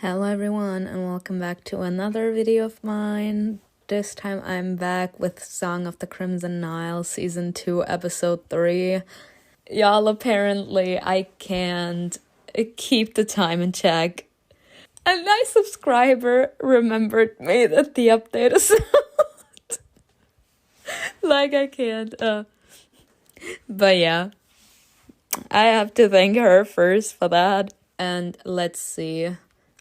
Hello everyone and welcome back to another video of mine. This time I'm back with Song of the Crimson Nile, Season 2, Episode 3. Y'all, apparently I can't keep the time in check. A nice subscriber remembered me that the update is out. I can't. But yeah, I have to thank her first for that. And let's see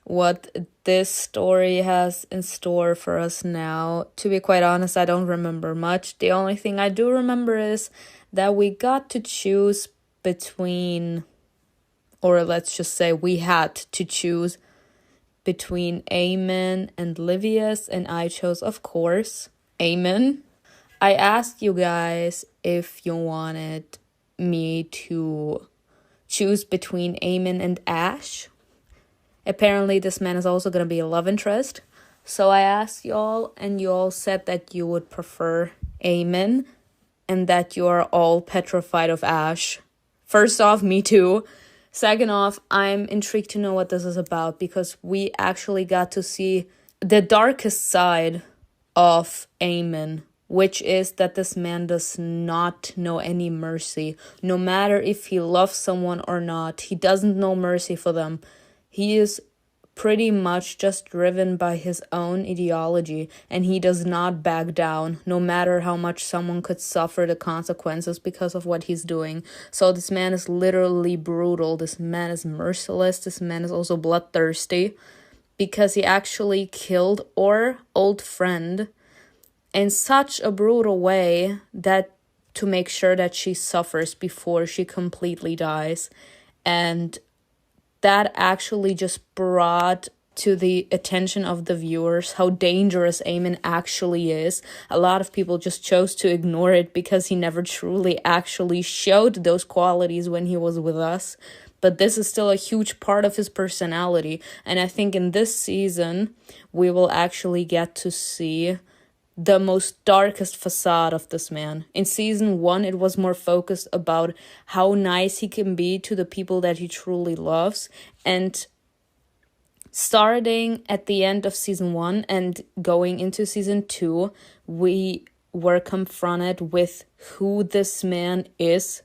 what this story has in store for us now. To be quite honest, I don't remember much. The only thing I do remember is that we got to choose between, or let's just say we had to choose between Eamon and Livius, and I chose, of course, Eamon. I asked you guys if you wanted me to choose between Eamon and Ash. Apparently, this man is also going to be a love interest. So I asked y'all, and you all said that you would prefer Eamon, and that you are all petrified of Ash. First off, me too. Second off, I'm intrigued to know what this is about, because we actually got to see the darkest side of Eamon, which is that this man does not know any mercy. No matter if he loves someone or not, he doesn't know mercy for them. He is pretty much just driven by his own ideology, and he does not back down, no matter how much someone could suffer the consequences because of what he's doing. So this man is literally brutal. This man is merciless. This man is also bloodthirsty, because he actually killed our old friend in such a brutal way that to make sure that she suffers before she completely dies. And that actually just brought to the attention of the viewers how dangerous Eamon actually is. A lot of people just chose to ignore it because he never truly actually showed those qualities when he was with us. But this is still a huge part of his personality. And I think in this season, we will actually get to see the most darkest facade of this man. In season 1, it was more focused about how nice he can be to the people that he truly loves. And starting at the end of season 1 and going into season 2, we were confronted with who this man is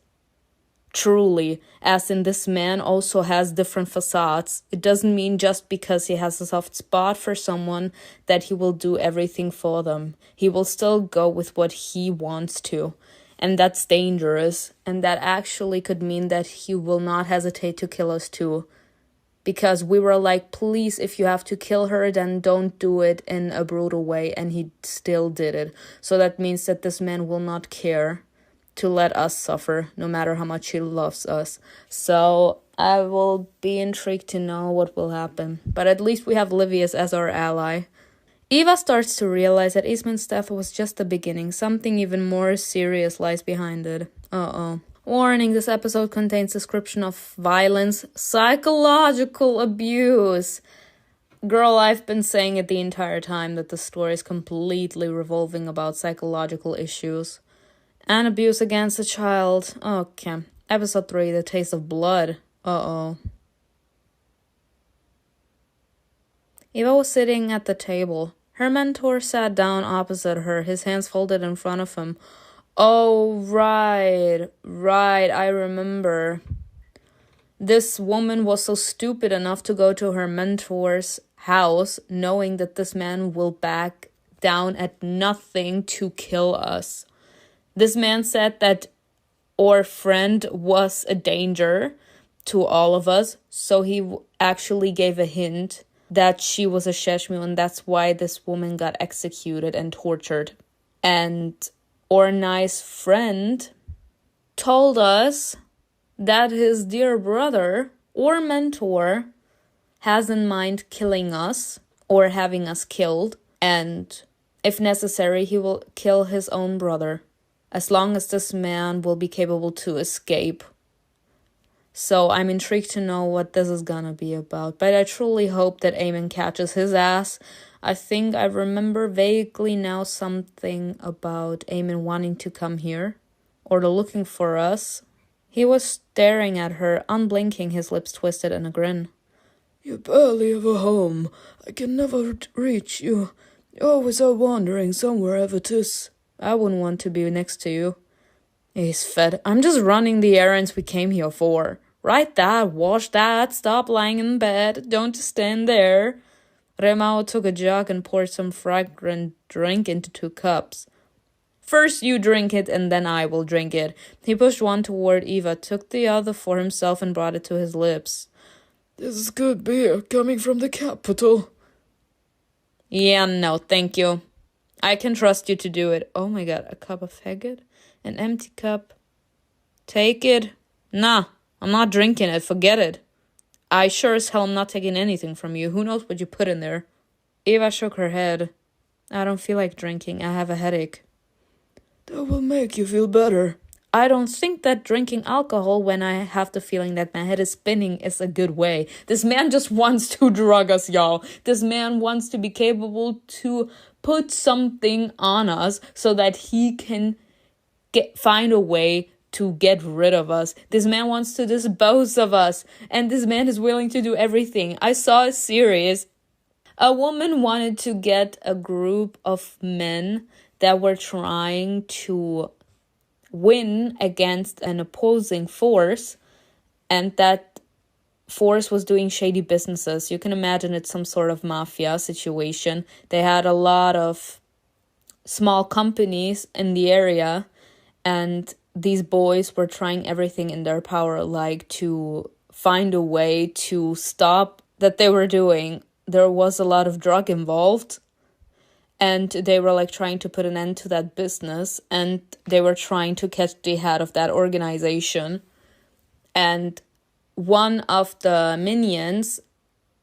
truly, as in this man also has different facades. It doesn't mean just because he has a soft spot for someone that he will do everything for them. He will still go with what he wants to, and that's dangerous. And that actually could mean that he will not hesitate to kill us too, because we were like, please, if you have to kill her, then don't do it in a brutal way, and he still did it. So that means that this man will not care to let us suffer, no matter how much he loves us. So I will be intrigued to know what will happen. But at least we have Livius as our ally. Eva starts to realize that Eastman's death was just the beginning. Something even more serious lies behind it. Warning, this episode contains description of violence, psychological abuse. Girl, I've been saying it the entire time that the story is completely revolving about psychological issues and abuse against a child. Okay. Episode 3, The Taste of Blood. Eva was sitting at the table. Her mentor sat down opposite her, his hands folded in front of him. Oh, right, I remember. This woman was so stupid enough to go to her mentor's house, knowing that this man will back down at nothing to kill us. This man said that our friend was a danger to all of us, so he actually gave a hint that she was a Sheshmu, and that's why this woman got executed and tortured. And our nice friend told us that his dear brother or mentor has in mind killing us or having us killed, and if necessary, he will kill his own brother, as long as this man will be capable to escape. So I'm intrigued to know what this is gonna be about. But I truly hope that Eamon catches his ass. I think I remember vaguely now something about Eamon wanting to come here, or looking for us. He was staring at her, unblinking, his lips twisted in a grin. You barely have a home. I can never reach you. You always are wandering somewhere ever 'tis. I wouldn't want to be next to you. He's fed. I'm just running the errands we came here for. Write that, wash that, stop lying in bed, don't just stand there. Remmao took a jug and poured some fragrant drink into 2 cups. First you drink it and then I will drink it. He pushed one toward Eva, took the other for himself and brought it to his lips. This is good beer coming from the capital. Yeah, no, thank you. I can trust you to do it. Oh my god, a cup of Haggard? An empty cup. Take it. Nah, I'm not drinking it, forget it. I sure as hell am not taking anything from you. Who knows what you put in there? Eva shook her head. I don't feel like drinking. I have a headache. That will make you feel better. I don't think that drinking alcohol when I have the feeling that my head is spinning is a good way. This man just wants to drug us, y'all. This man wants to be capable to put something on us so that he can find a way to get rid of us. This man wants to dispose of us. And this man is willing to do everything. I saw a series. A woman wanted to get a group of men that were trying to win against an opposing force, and that force was doing shady businesses. You can imagine it's some sort of mafia situation. They had a lot of small companies in the area, and these boys were trying everything in their power, like to find a way to stop that they were doing. There was a lot of drug involved. And they were like trying to put an end to that business, and they were trying to catch the head of that organization. And one of the minions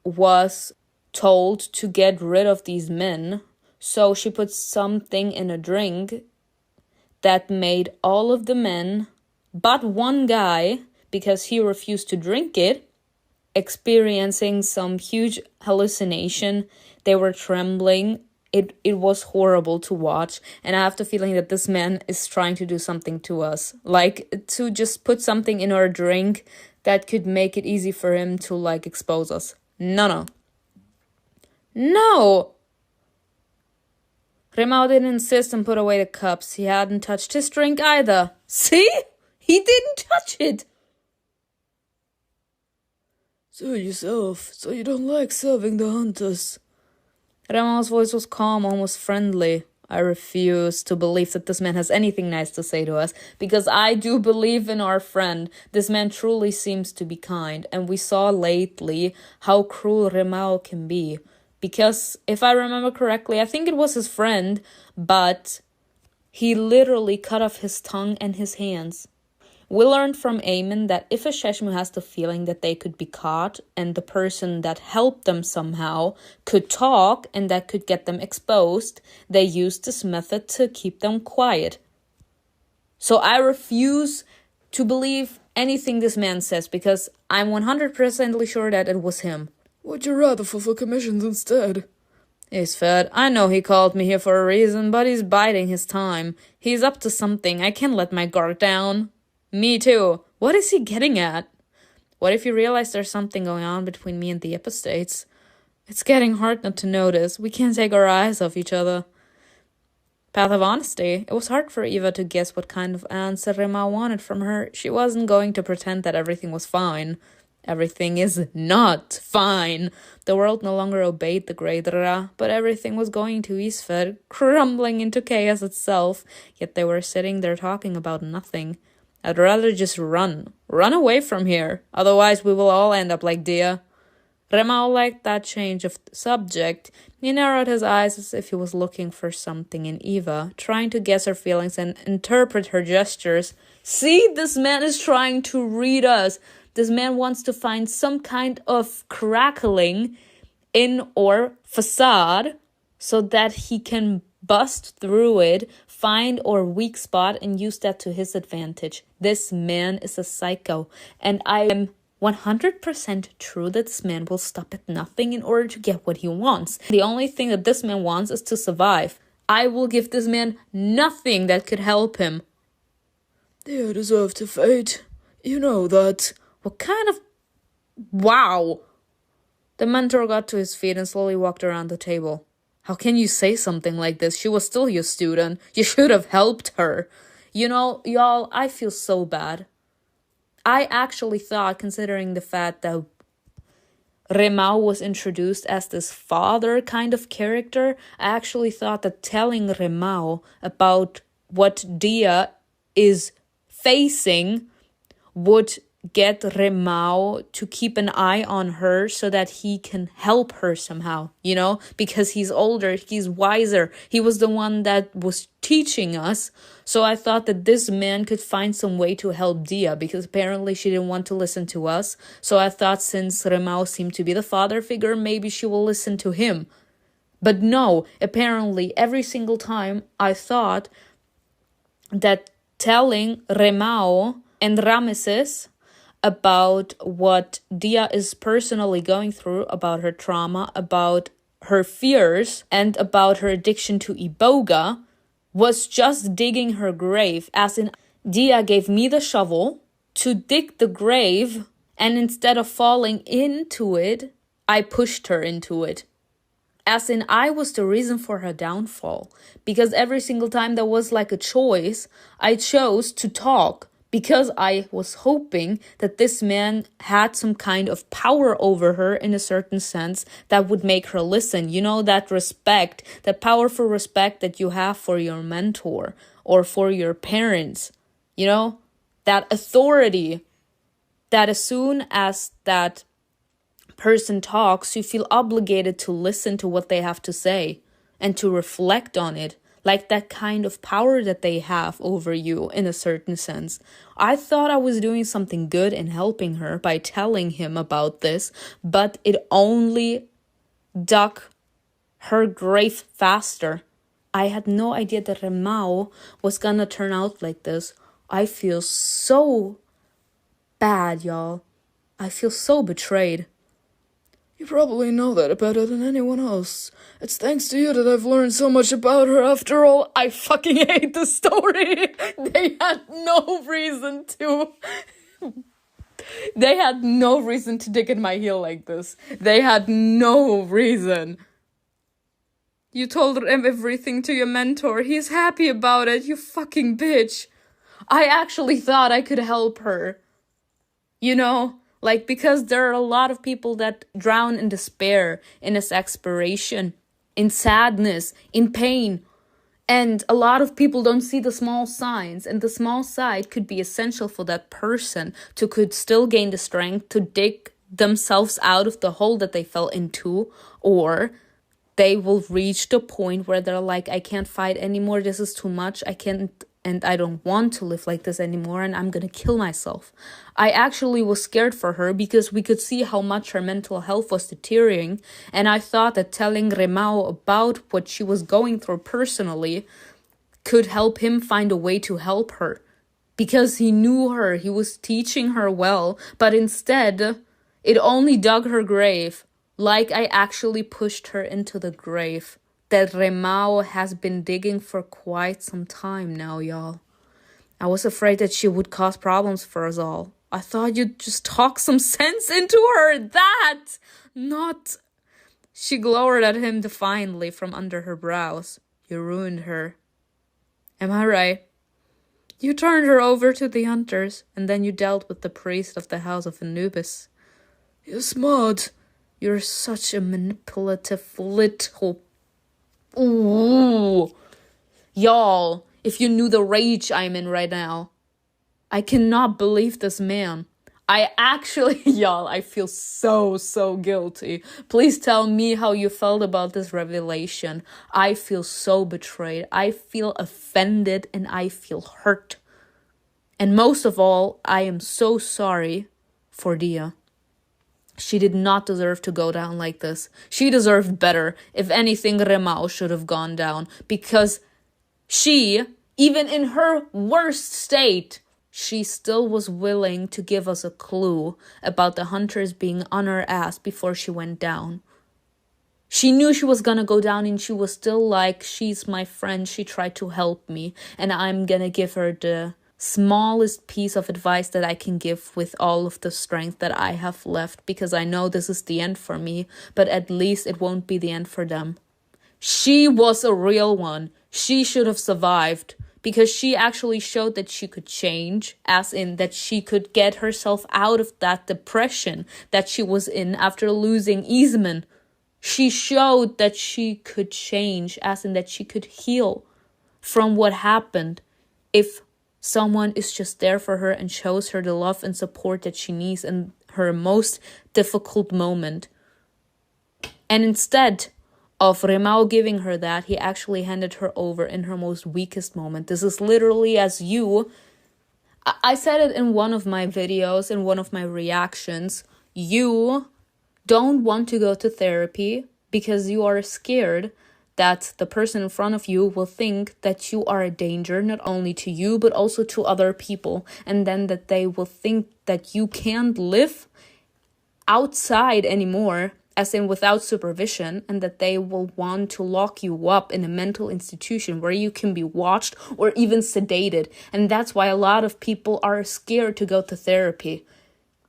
was told to get rid of these men. So she put something in a drink that made all of the men, but one guy, because he refused to drink it, experiencing some huge hallucination. They were trembling. It was horrible to watch, and I have the feeling that this man is trying to do something to us, like to just put something in our drink that could make it easy for him to like expose us. No. Remmao didn't insist and put away the cups. He hadn't touched his drink either. See? He didn't touch it. Suit yourself, so you don't like serving the hunters. Remmao's voice was calm, almost friendly. I refuse to believe that this man has anything nice to say to us, because I do believe in our friend. This man truly seems to be kind, and we saw lately how cruel Remmao can be. Because, if I remember correctly, I think it was his friend, but he literally cut off his tongue and his hands. We learned from Eamon that if a Sheshmu has the feeling that they could be caught and the person that helped them somehow could talk and that could get them exposed, they use this method to keep them quiet. So I refuse to believe anything this man says, because I'm 100% sure that it was him. Would you rather fulfill commissions instead? He's fed. I know he called me here for a reason, but he's biding his time. He's up to something. I can't let my guard down. Me too. What is he getting at? What if you realize there's something going on between me and the apostates? It's getting hard not to notice. We can't take our eyes off each other. Path of honesty. It was hard for Eva to guess what kind of answer Remmao wanted from her. She wasn't going to pretend that everything was fine. Everything is not fine. The world no longer obeyed the great Ra, but everything was going to Isfed, crumbling into chaos itself. Yet they were sitting there talking about nothing. I'd rather just run away from here. Otherwise, we will all end up like Dia. Remmao liked that change of subject. He narrowed his eyes as if he was looking for something in Eva, trying to guess her feelings and interpret her gestures. See, this man is trying to read us. This man wants to find some kind of crackling in our facade so that he can bust through it, find our weak spot, and use that to his advantage. This man is a psycho, and I am 100% true that this man will stop at nothing in order to get what he wants. The only thing that this man wants is to survive. I will give this man nothing that could help him. They deserve to fate. You know that. What kind of... Wow. The mentor got to his feet and slowly walked around the table. How can you say something like this? She was still your student. You should have helped her. You know, y'all, I feel so bad. I actually thought, considering the fact that Remmao was introduced as this father kind of character, I actually thought that telling Remmao about what Dia is facing would get Remmao to keep an eye on her so that he can help her somehow, you know, because he's older, he's wiser, he was the one that was teaching us. So I thought that this man could find some way to help Dia, because apparently she didn't want to listen to us. So I thought since Remmao seemed to be the father figure, maybe she will listen to him. But no, apparently every single time I thought that telling Remmao and Ramesses about what Dia is personally going through, about her trauma, about her fears, and about her addiction to iboga, was just digging her grave. As in, Dia gave me the shovel to dig the grave, and instead of falling into it, I pushed her into it. As in, I was the reason for her downfall. Because every single time there was like a choice, I chose to talk. Because I was hoping that this man had some kind of power over her in a certain sense that would make her listen. You know, that respect, that powerful respect that you have for your mentor or for your parents. You know, that authority that as soon as that person talks, you feel obligated to listen to what they have to say and to reflect on it. Like that kind of power that they have over you in a certain sense. I thought I was doing something good in helping her by telling him about this, but it only dug her grave faster. I had no idea that Remmao was gonna turn out like this. I feel so bad, y'all. I feel so betrayed. You probably know that better than anyone else. It's thanks to you that I've learned so much about her. After all, I fucking hate the story. They had no reason to. They had no reason to dig in my heel like this. They had no reason. You told him everything to your mentor. He's happy about it, you fucking bitch. I actually thought I could help her. You know? Like, because there are a lot of people that drown in despair, in exasperation, in sadness, in pain. And a lot of people don't see the small signs. And the small side could be essential for that person to could still gain the strength to dig themselves out of the hole that they fell into. Or they will reach the point where they're like, I can't fight anymore. This is too much. I can't. And I don't want to live like this anymore, and I'm gonna kill myself. I actually was scared for her because we could see how much her mental health was deteriorating, and I thought that telling Remmao about what she was going through personally could help him find a way to help her. Because he knew her, he was teaching her well, but instead, it only dug her grave, like I actually pushed her into the grave that Remmao has been digging for quite some time now, y'all. I was afraid that she would cause problems for us all. I thought you'd just talk some sense into her. That! Not... She glowered at him defiantly from under her brows. You ruined her. Am I right? You turned her over to the hunters, and then you dealt with the priest of the house of Anubis. You're smart. You're such a manipulative little... Ooh. Y'all, if you knew the rage I'm in right now. I cannot believe this man. I actually, y'all, I feel so guilty. Please tell me how you felt about this revelation. I feel so betrayed. I feel offended and I feel hurt. And most of all, I am so sorry for Dia. She did not deserve to go down like this. She deserved better. If anything, Remmao should have gone down. Because she, even in her worst state, she still was willing to give us a clue about the hunters being on her ass before she went down. She knew she was gonna go down and she was still like, she's my friend, she tried to help me, and I'm gonna give her the smallest piece of advice that I can give with all of the strength that I have left, because I know this is the end for me, but at least it won't be the end for them. She was a real one. She should have survived, because she actually showed that she could change, as in that she could get herself out of that depression that she was in after losing Eastman. She showed that she could change, as in that she could heal from what happened if someone is just there for her and shows her the love and support that she needs in her most difficult moment. And instead of Remmao giving her that, he actually handed her over in her most weakest moment. This is literally as you... I said it in one of my videos, in one of my reactions. You don't want to go to therapy because you are scared that the person in front of you will think that you are a danger, not only to you, but also to other people. And then that they will think that you can't live outside anymore, as in without supervision, and that they will want to lock you up in a mental institution where you can be watched or even sedated. And that's why a lot of people are scared to go to therapy,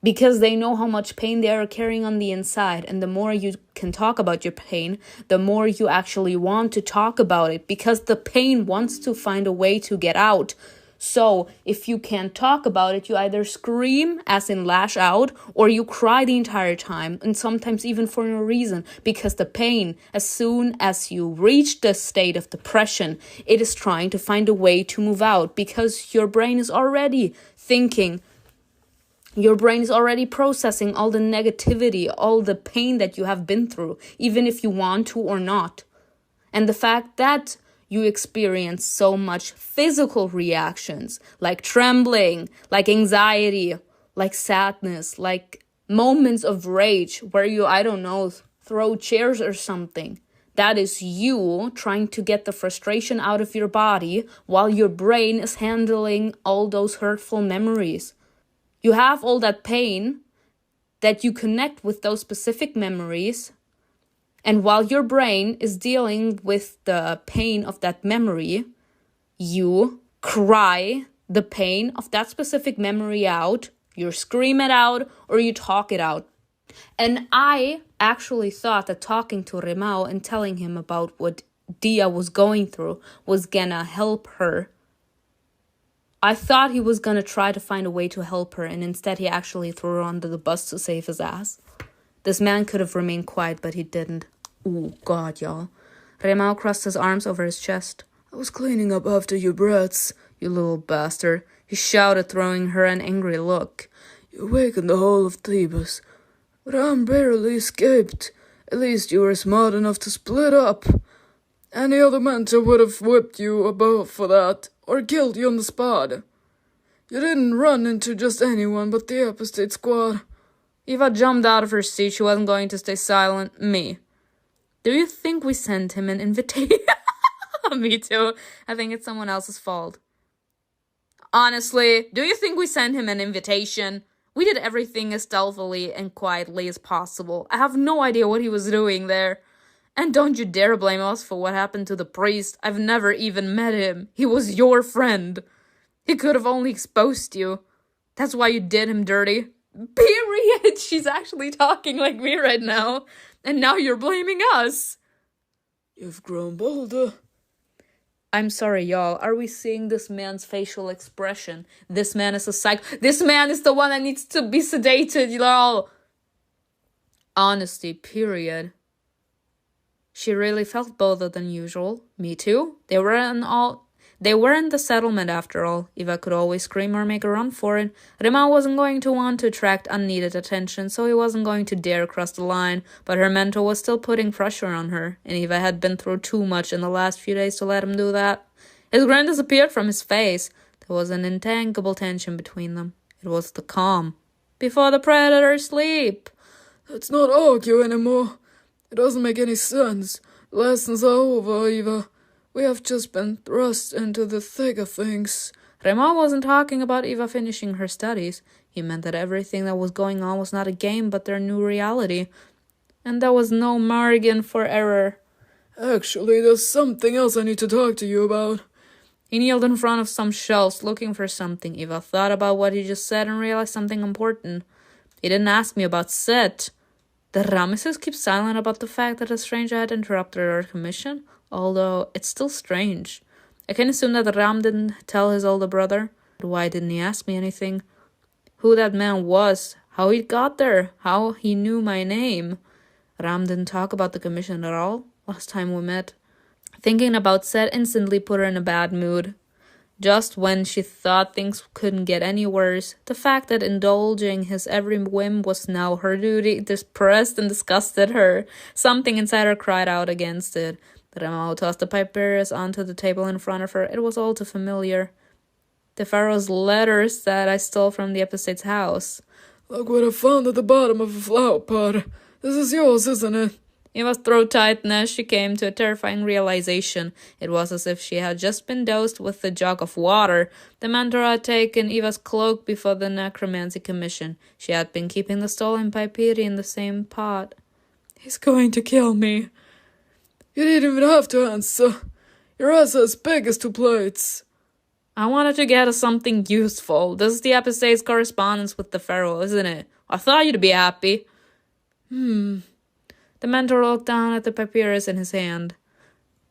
because they know how much pain they are carrying on the inside. And the more you can talk about your pain, the more you actually want to talk about it, because the pain wants to find a way to get out. So if you can't talk about it, you either scream, as in lash out, or you cry the entire time, and sometimes even for no reason, because the pain, as soon as you reach the state of depression, it is trying to find a way to move out, because your brain is already thinking, your brain is already processing all the negativity, all the pain that you have been through, even if you want to or not. And the fact that you experience so much physical reactions, like trembling, like anxiety, like sadness, like moments of rage where you, I don't know, throw chairs or something. That is you trying to get the frustration out of your body while your brain is handling all those hurtful memories. You have all that pain that you connect with those specific memories. And while your brain is dealing with the pain of that memory, you cry the pain of that specific memory out, you scream it out, or you talk it out. And I actually thought that talking to Remmao and telling him about what Dia was going through was gonna help her. I thought he was gonna try to find a way to help her, and instead he actually threw her under the bus to save his ass. This man could have remained quiet, but he didn't. Oh, God, y'all. Remmao crossed his arms over his chest. I was cleaning up after your brats, you little bastard, he shouted, throwing her an angry look. You awakened the whole of Thebes, but I'm barely escaped. At least you were smart enough to split up. Any other mentor would have whipped you about for that, or killed you on the spot. You didn't run into just anyone but the apostate squad. Eva jumped out of her seat. She wasn't going to stay silent. Me. Do you think we sent him an invitation? Me too. I think it's someone else's fault. Honestly, do you think we sent him an invitation? We did everything as stealthily and quietly as possible. I have no idea what he was doing there. And don't you dare blame us for what happened to the priest. I've never even met him. He was your friend. He could have only exposed you. That's why you did him dirty. Period. She's actually talking like me right now. And now you're blaming us. You've grown bolder. I'm sorry, y'all. Are we seeing this man's facial expression? This man is a psych. This man is the one that needs to be sedated, y'all. Honesty, period. She really felt bolder than usual. Me too. They were in the settlement after all. Eva could always scream or make a run for it. Remmao wasn't going to want to attract unneeded attention, so he wasn't going to dare cross the line, but her mentor was still putting pressure on her, and Eva had been through too much in the last few days to let him do that. His grin disappeared from his face. There was an intangible tension between them. It was the calm before the predator sleep. Let's not argue anymore. It doesn't make any sense. Lessons are over, Eva. We have just been thrust into the thick of things. Remmao wasn't talking about Eva finishing her studies. He meant that everything that was going on was not a game, but their new reality. And there was no margin for error. Actually, there's something else I need to talk to you about. He kneeled in front of some shelves looking for something. Eva thought about what he just said and realized something important. He didn't ask me about Set. Did Ramesses keep silent about the fact that a stranger had interrupted our commission? Although, it's still strange. I can assume that Ram didn't tell his older brother. But why didn't he ask me anything? Who that man was, how he got there, how he knew my name. Ram didn't talk about the commission at all last time we met. Thinking about Set instantly put her in a bad mood. Just when she thought things couldn't get any worse, the fact that indulging his every whim was now her duty depressed and disgusted her. Something inside her cried out against it. Remmao tossed the papyrus onto the table in front of her. It was all too familiar. The pharaoh's letters that I stole from the epistate's house. Look what I found at the bottom of a flower pot. This is yours, isn't it? Eva's throat tightened as she came to a terrifying realization. It was as if she had just been dosed with a jug of water. The mentor had taken Eva's cloak before the necromancy commission. She had been keeping the stolen papyri in the same pot. He's going to kill me. You didn't even have to answer. Your eyes are as big as 2 plates. I wanted to get us something useful. This is the epistate's correspondence with the pharaoh, isn't it? I thought you'd be happy. The mentor looked down at the papyrus in his hand.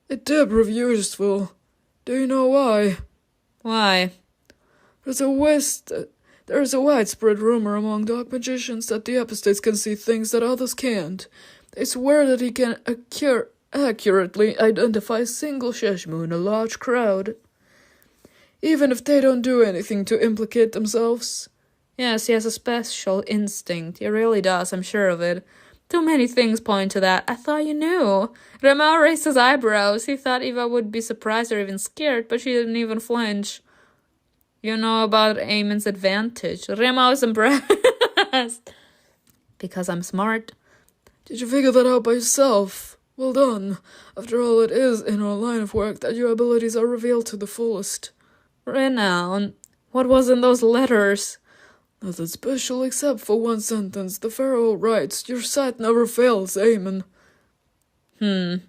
It did prove useful. Do you know why? Why? There's a widespread rumor among dark magicians that the epistates can see things that others can't. They swear that he can accurately identify a single Sheshmu in a large crowd, even if they don't do anything to implicate themselves. Yes, he has a special instinct. He really does, I'm sure of it. Too many things point to that. I thought you knew. Remmao raised his eyebrows. He thought Eva would be surprised or even scared, but she didn't even flinch. You know about Aemon's advantage. Remmao is impressed. Because I'm smart. Did you figure that out by yourself? Well done. After all, it is in our line of work that your abilities are revealed to the fullest. Renown. What was in those letters? Nothing special except for one sentence. The pharaoh writes, "Your sight never fails, Aemon." This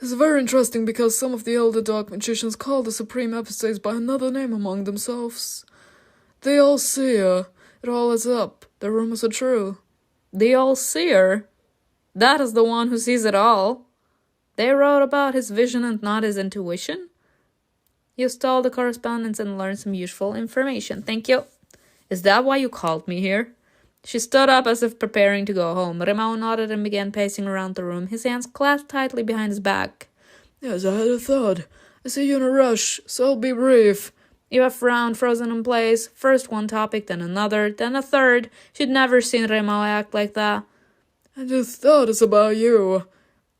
is very interesting because some of the elder dark magicians call the supreme epistates by another name among themselves. The All-Seer. It all adds up. The rumors are true. The All-Seer? That is the one who sees it all. They wrote about his vision and not his intuition? You stole the correspondence and learned some useful information. Thank you. Is that why you called me here? She stood up as if preparing to go home. Remmao nodded and began pacing around the room, his hands clasped tightly behind his back. Yes, I had a thought. I see you in a rush, so I'll be brief. Eva frowned, frozen in place. First one topic, then another, then a third. She'd never seen Remmao act like that. I just thought it's about you.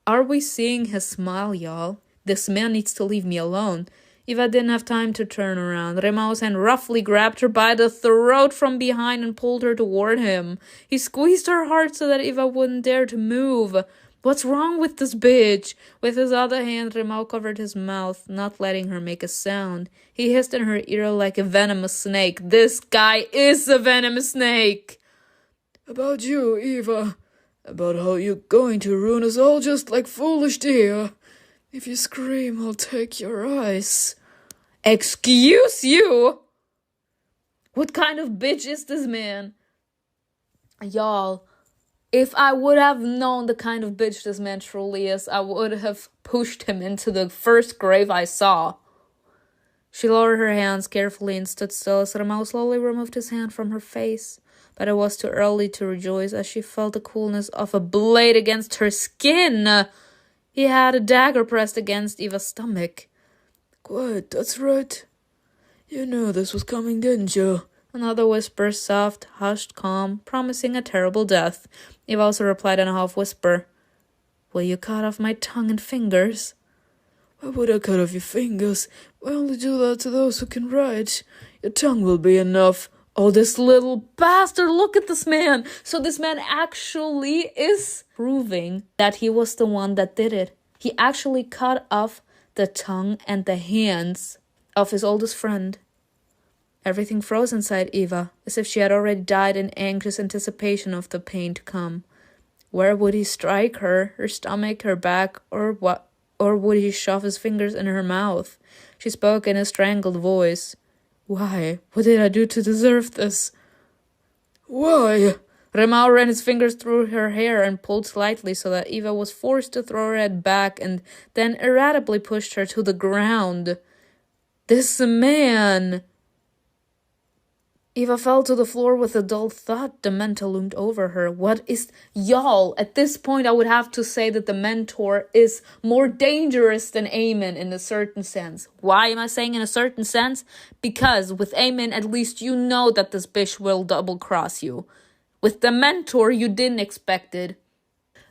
Are we seeing his smile, y'all? This man needs to leave me alone. Eva didn't have time to turn around. Remmao's hand roughly grabbed her by the throat from behind and pulled her toward him. He squeezed her hard so that Eva wouldn't dare to move. What's wrong with this bitch? With his other hand, Remmao covered his mouth, not letting her make a sound. He hissed in her ear like a venomous snake. This guy is a venomous snake! About you, Eva. About how you're going to ruin us all just like foolish deer. If you scream, I'll take your eyes. Excuse you? What kind of bitch is this man? Y'all, if I would have known the kind of bitch this man truly is, I would have pushed him into the first grave I saw. She lowered her hands carefully and stood still as Remmao slowly removed his hand from her face. But it was too early to rejoice as she felt the coolness of a blade against her skin. He had a dagger pressed against Eva's stomach. Quiet, that's right. You knew this was coming, didn't you? Another whisper, soft, hushed, calm, promising a terrible death. Eva also replied in a half-whisper. Will you cut off my tongue and fingers? Why would I cut off your fingers? We only do that to those who can write. Your tongue will be enough. Oh, this little bastard, look at this man. So this man actually is proving that he was the one that did it. He actually cut off the tongue and the hands of his oldest friend. Everything froze inside Eva, as if she had already died in anxious anticipation of the pain to come. Where would he strike her? Her stomach, her back, or what? Or would he shove his fingers in her mouth? She spoke in a strangled voice. Why? What did I do to deserve this? Why? Remmao ran his fingers through her hair and pulled slightly so that Eva was forced to throw her head back and then irritably pushed her to the ground. This man! Eva fell to the floor with a dull thought. The mentor loomed over her. What is... Y'all, at this point I would have to say that the mentor is more dangerous than Eamon in a certain sense. Why am I saying in a certain sense? Because with Eamon, at least you know that this bitch will double-cross you. With the mentor, you didn't expect it.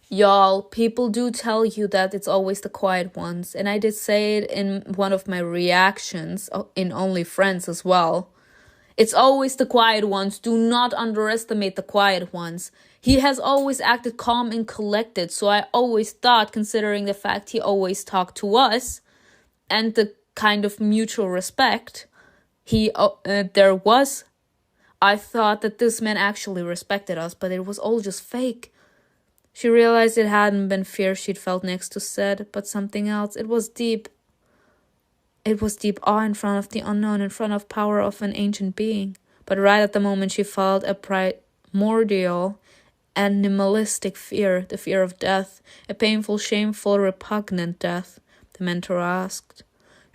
Y'all, people do tell you that it's always the quiet ones. And I did say it in one of my reactions in Only Friends as well. It's always the quiet ones. Do not underestimate the quiet ones. He has always acted calm and collected. So I always thought, considering the fact he always talked to us and the kind of mutual respect there was, I thought that this man actually respected us, but it was all just fake. She realized it hadn't been fear she'd felt next to Sid, but something else. It was deep awe in front of the unknown, in front of power of an ancient being. But right at the moment she felt a primordial, animalistic fear, the fear of death, a painful, shameful, repugnant death. The mentor asked,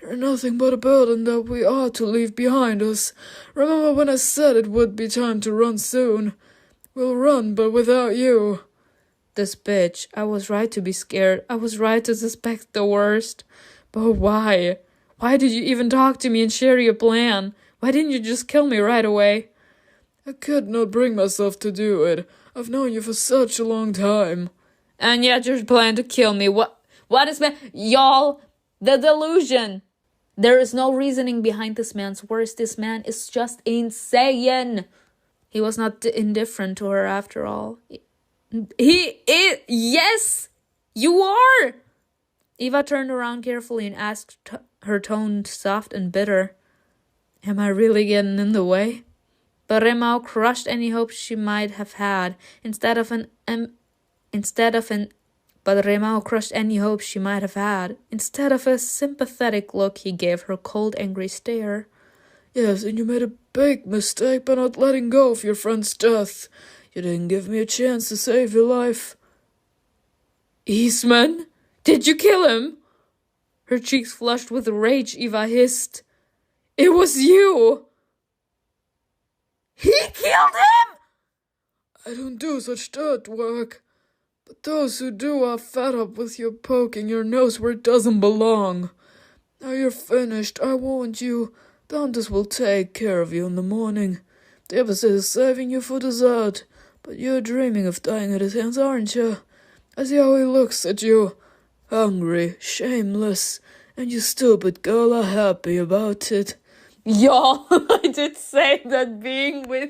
You're nothing but a burden that we ought to leave behind us. Remember when I said it would be time to run soon? We'll run, but without you. This bitch. I was right to be scared. I was right to suspect the worst. But why? Why did you even talk to me and share your plan? Why didn't you just kill me right away? I could not bring myself to do it. I've known you for such a long time. And yet you're planning to kill me. What is y'all, the delusion. There is no reasoning behind this man's words. This man is just insane. He was not indifferent to her after all. He is. Yes, you are. Eva turned around carefully and asked, her tone soft and bitter, Am I really getting in the way? But Remmao crushed any hope she might have had. Instead of a sympathetic look, he gave her cold, angry stare. Yes, and you made a big mistake by not letting go of your friend's death. You didn't give me a chance to save your life. Eastman? Did you kill him? Her cheeks flushed with rage. Eva hissed, It was you! He killed him! I don't do such dirt work. But those who do are fed up with you poking your nose where it doesn't belong. Now you're finished, I warned you. Dantes will take care of you in the morning. The opposite is saving you for dessert. But you're dreaming of dying at his hands, aren't you? I see how he looks at you. Hungry, shameless, and you stupid girl are happy about it. Y'all, I did say that being with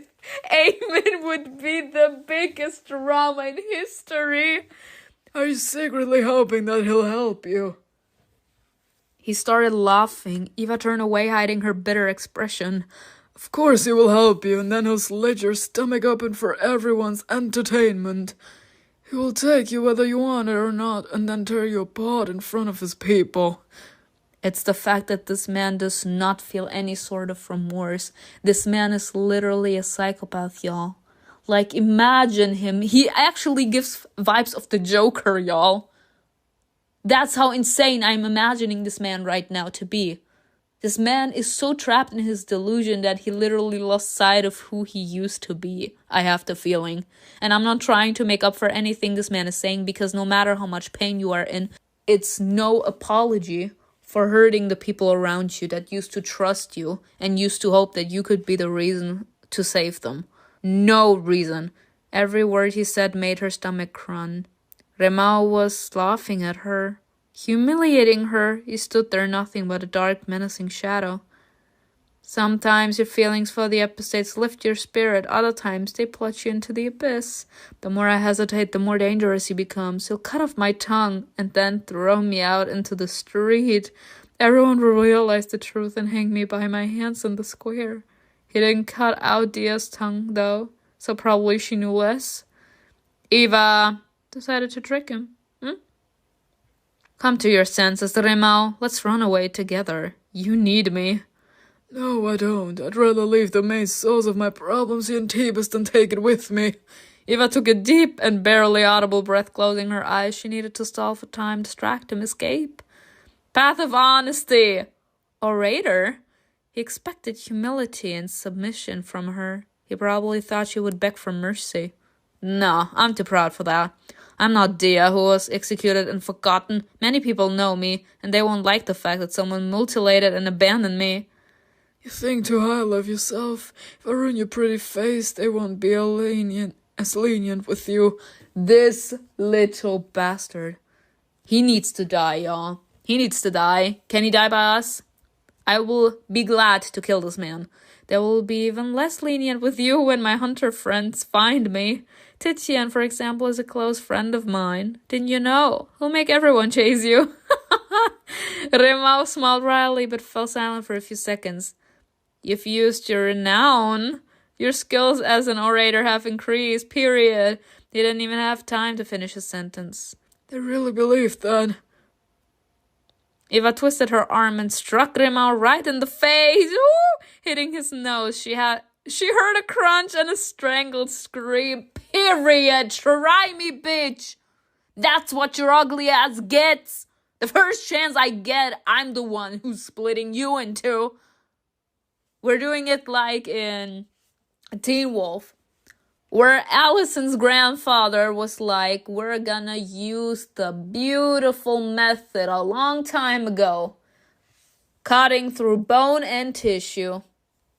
Eamon would be the biggest drama in history. Are you secretly hoping that he'll help you? He started laughing. Eva turned away, hiding her bitter expression. Of course he will help you, and then he'll slit your stomach open for everyone's entertainment. He will take you whether you want it or not, and then tear you apart in front of his people. It's the fact that this man does not feel any sort of remorse. This man is literally a psychopath, y'all. Like, imagine him. He actually gives vibes of the Joker, y'all. That's how insane I'm imagining this man right now to be. This man is so trapped in his delusion that he literally lost sight of who he used to be, I have the feeling. And I'm not trying to make up for anything this man is saying, because no matter how much pain you are in, it's no apology for hurting the people around you that used to trust you and used to hope that you could be the reason to save them. No reason. Every word he said made her stomach crunch. Remmao was laughing at her. Humiliating her, he stood there nothing but a dark, menacing shadow. Sometimes your feelings for the episodes lift your spirit, other times they plunge you into the abyss. The more I hesitate, the more dangerous he becomes. He'll cut off my tongue and then throw me out into the street. Everyone will realize the truth and hang me by my hands in the square. He didn't cut out Dia's tongue, though, so probably she knew less. Eva decided to trick him. Come to your senses, Remmao. Let's run away together. You need me. No, I don't. I'd rather leave the main source of my problems here in Thebes than take it with me. Eva took a deep and barely audible breath, closing her eyes. She needed to stall for time, distract him, escape. Path of honesty. Orator? He expected humility and submission from her. He probably thought she would beg for mercy. No, I'm too proud for that. I'm not Dia, who was executed and forgotten. Many people know me, and they won't like the fact that someone mutilated and abandoned me. You think too highly of yourself. If I ruin your pretty face, they won't be as lenient with you. This little bastard. He needs to die, y'all. He needs to die. Can he die by us? I will be glad to kill this man. They will be even less lenient with you when my hunter friends find me. Titian, for example, is a close friend of mine. Didn't you know? He'll make everyone chase you. Remmao smiled wryly but fell silent for a few seconds. You've used your renown. Your skills as an orator have increased, period. He didn't even have time to finish his sentence. They really believe that. Eva twisted her arm and struck Remmao right in the face, ooh, hitting his nose. She heard a crunch and a strangled scream. Period. Try me, bitch. That's what your ugly ass gets. The first chance I get, I'm the one who's splitting you in two. We're doing it like in Teen Wolf, where Allison's grandfather was like, we're gonna use the beautiful method a long time ago, cutting through bone and tissue.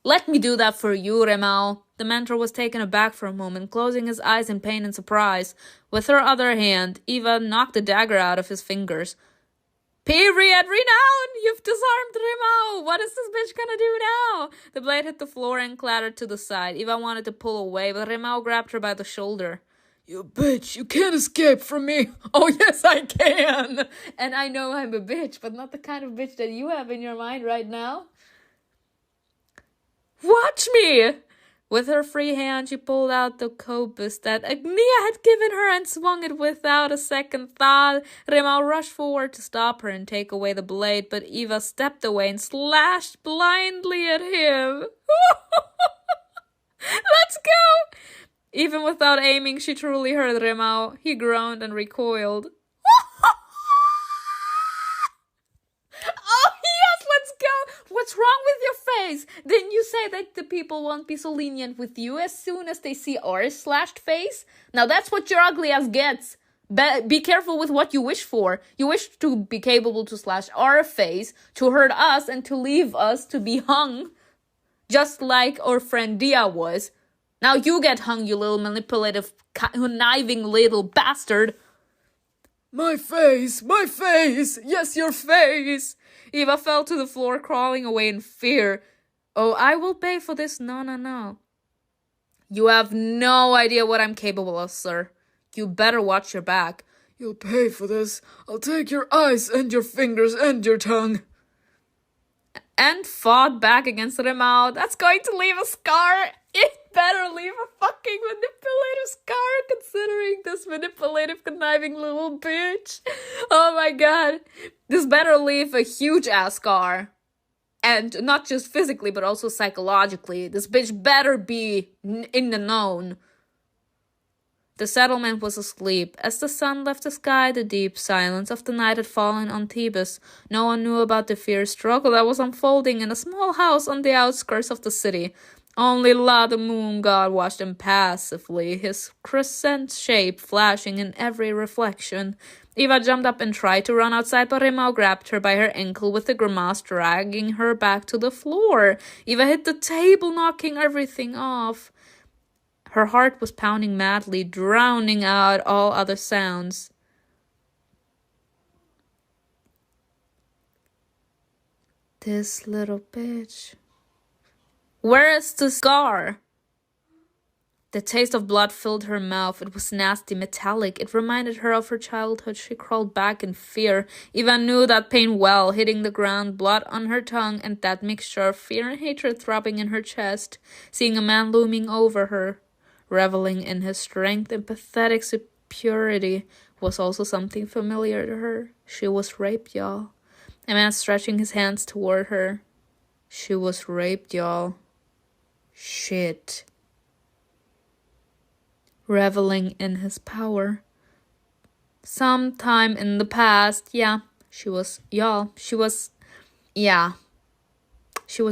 Let me do that for you, Remmao. The mentor was taken aback for a moment, closing his eyes in pain and surprise. With her other hand, Eva knocked the dagger out of his fingers. Period, renown! You've disarmed Remmao! What is this bitch gonna do now? The blade hit the floor and clattered to the side. Eva wanted to pull away, but Remmao grabbed her by the shoulder. You bitch, you can't escape from me. Oh, yes, I can! And I know I'm a bitch, but not the kind of bitch that you have in your mind right now. Watch me! With her free hand, she pulled out the kopis that Agnia had given her and swung it without a second thought. Remmao rushed forward to stop her and take away the blade, but Eva stepped away and slashed blindly at him. Let's go! Even without aiming, she truly hurt Remmao. He groaned and recoiled. Oh, yes, let's go! What's wrong with your face? Didn't you say that the people won't be so lenient with you as soon as they see our slashed face? Now that's what your ugly ass gets. Be careful with what you wish for. You wish to be capable to slash our face, to hurt us, and to leave us to be hung. Just like our friend Dia was. Now you get hung, you little manipulative, conniving little bastard. My face! My face! Yes, your face! Eva fell to the floor, crawling away in fear. Oh, I will pay for this. No. You have no idea what I'm capable of, sir. You better watch your back. You'll pay for this. I'll take your eyes and your fingers and your tongue. And fought back against Remmao. That's going to leave a scar. It better leave a fucking manipulative scar, considering this manipulative, conniving little bitch. Oh my god. This better leave a huge ass scar. And not just physically, but also psychologically. This bitch better be in the known. The settlement was asleep. As the sun left the sky, the deep silence of the night had fallen on Thebes. No one knew about the fierce struggle that was unfolding in a small house on the outskirts of the city. Only La, the moon god, watched impassively, his crescent shape flashing in every reflection. Eva jumped up and tried to run outside, but Remmao grabbed her by her ankle with a grimace, dragging her back to the floor. Eva hit the table, knocking everything off. Her heart was pounding madly, drowning out all other sounds. This little bitch. Where is the scar? The taste of blood filled her mouth. It was nasty, metallic. It reminded her of her childhood. She crawled back in fear. Eva knew that pain well, hitting the ground, blood on her tongue, and that mixture of fear and hatred throbbing in her chest. Seeing a man looming over her, reveling in his strength and pathetic superiority, was also something familiar to her. She was raped, y'all. A man stretching his hands toward her. She was raped, y'all. Shit. Reveling in his power. Sometime in the past, she was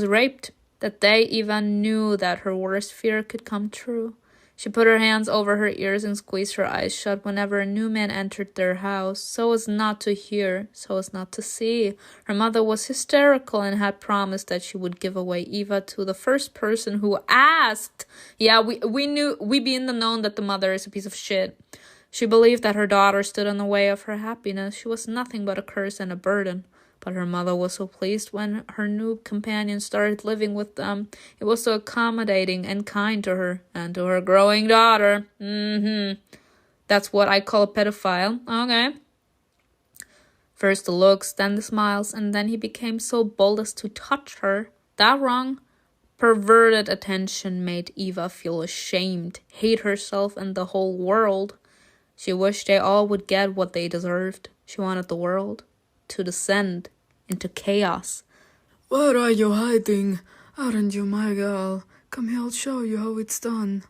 raped. That day, Eva knew that her worst fear could come true. She put her hands over her ears and squeezed her eyes shut whenever a new man entered their house, so as not to hear, so as not to see. Her mother was hysterical and had promised that she would give away Eva to the first person who asked. We be in the known that the mother is a piece of shit. She believed that her daughter stood in the way of her happiness. She was nothing but a curse and a burden. But her mother was so pleased when her new companion started living with them. It was so accommodating and kind to her and to her growing daughter. That's what I call a pedophile. Okay. First the looks, then the smiles, and then he became so bold as to touch her. That wrong? Perverted attention made Eva feel ashamed, hate herself and the whole world. She wished they all would get what they deserved. She wanted the world to descend into chaos. What are you hiding? Aren't you my girl? Come here, I'll show you how it's done.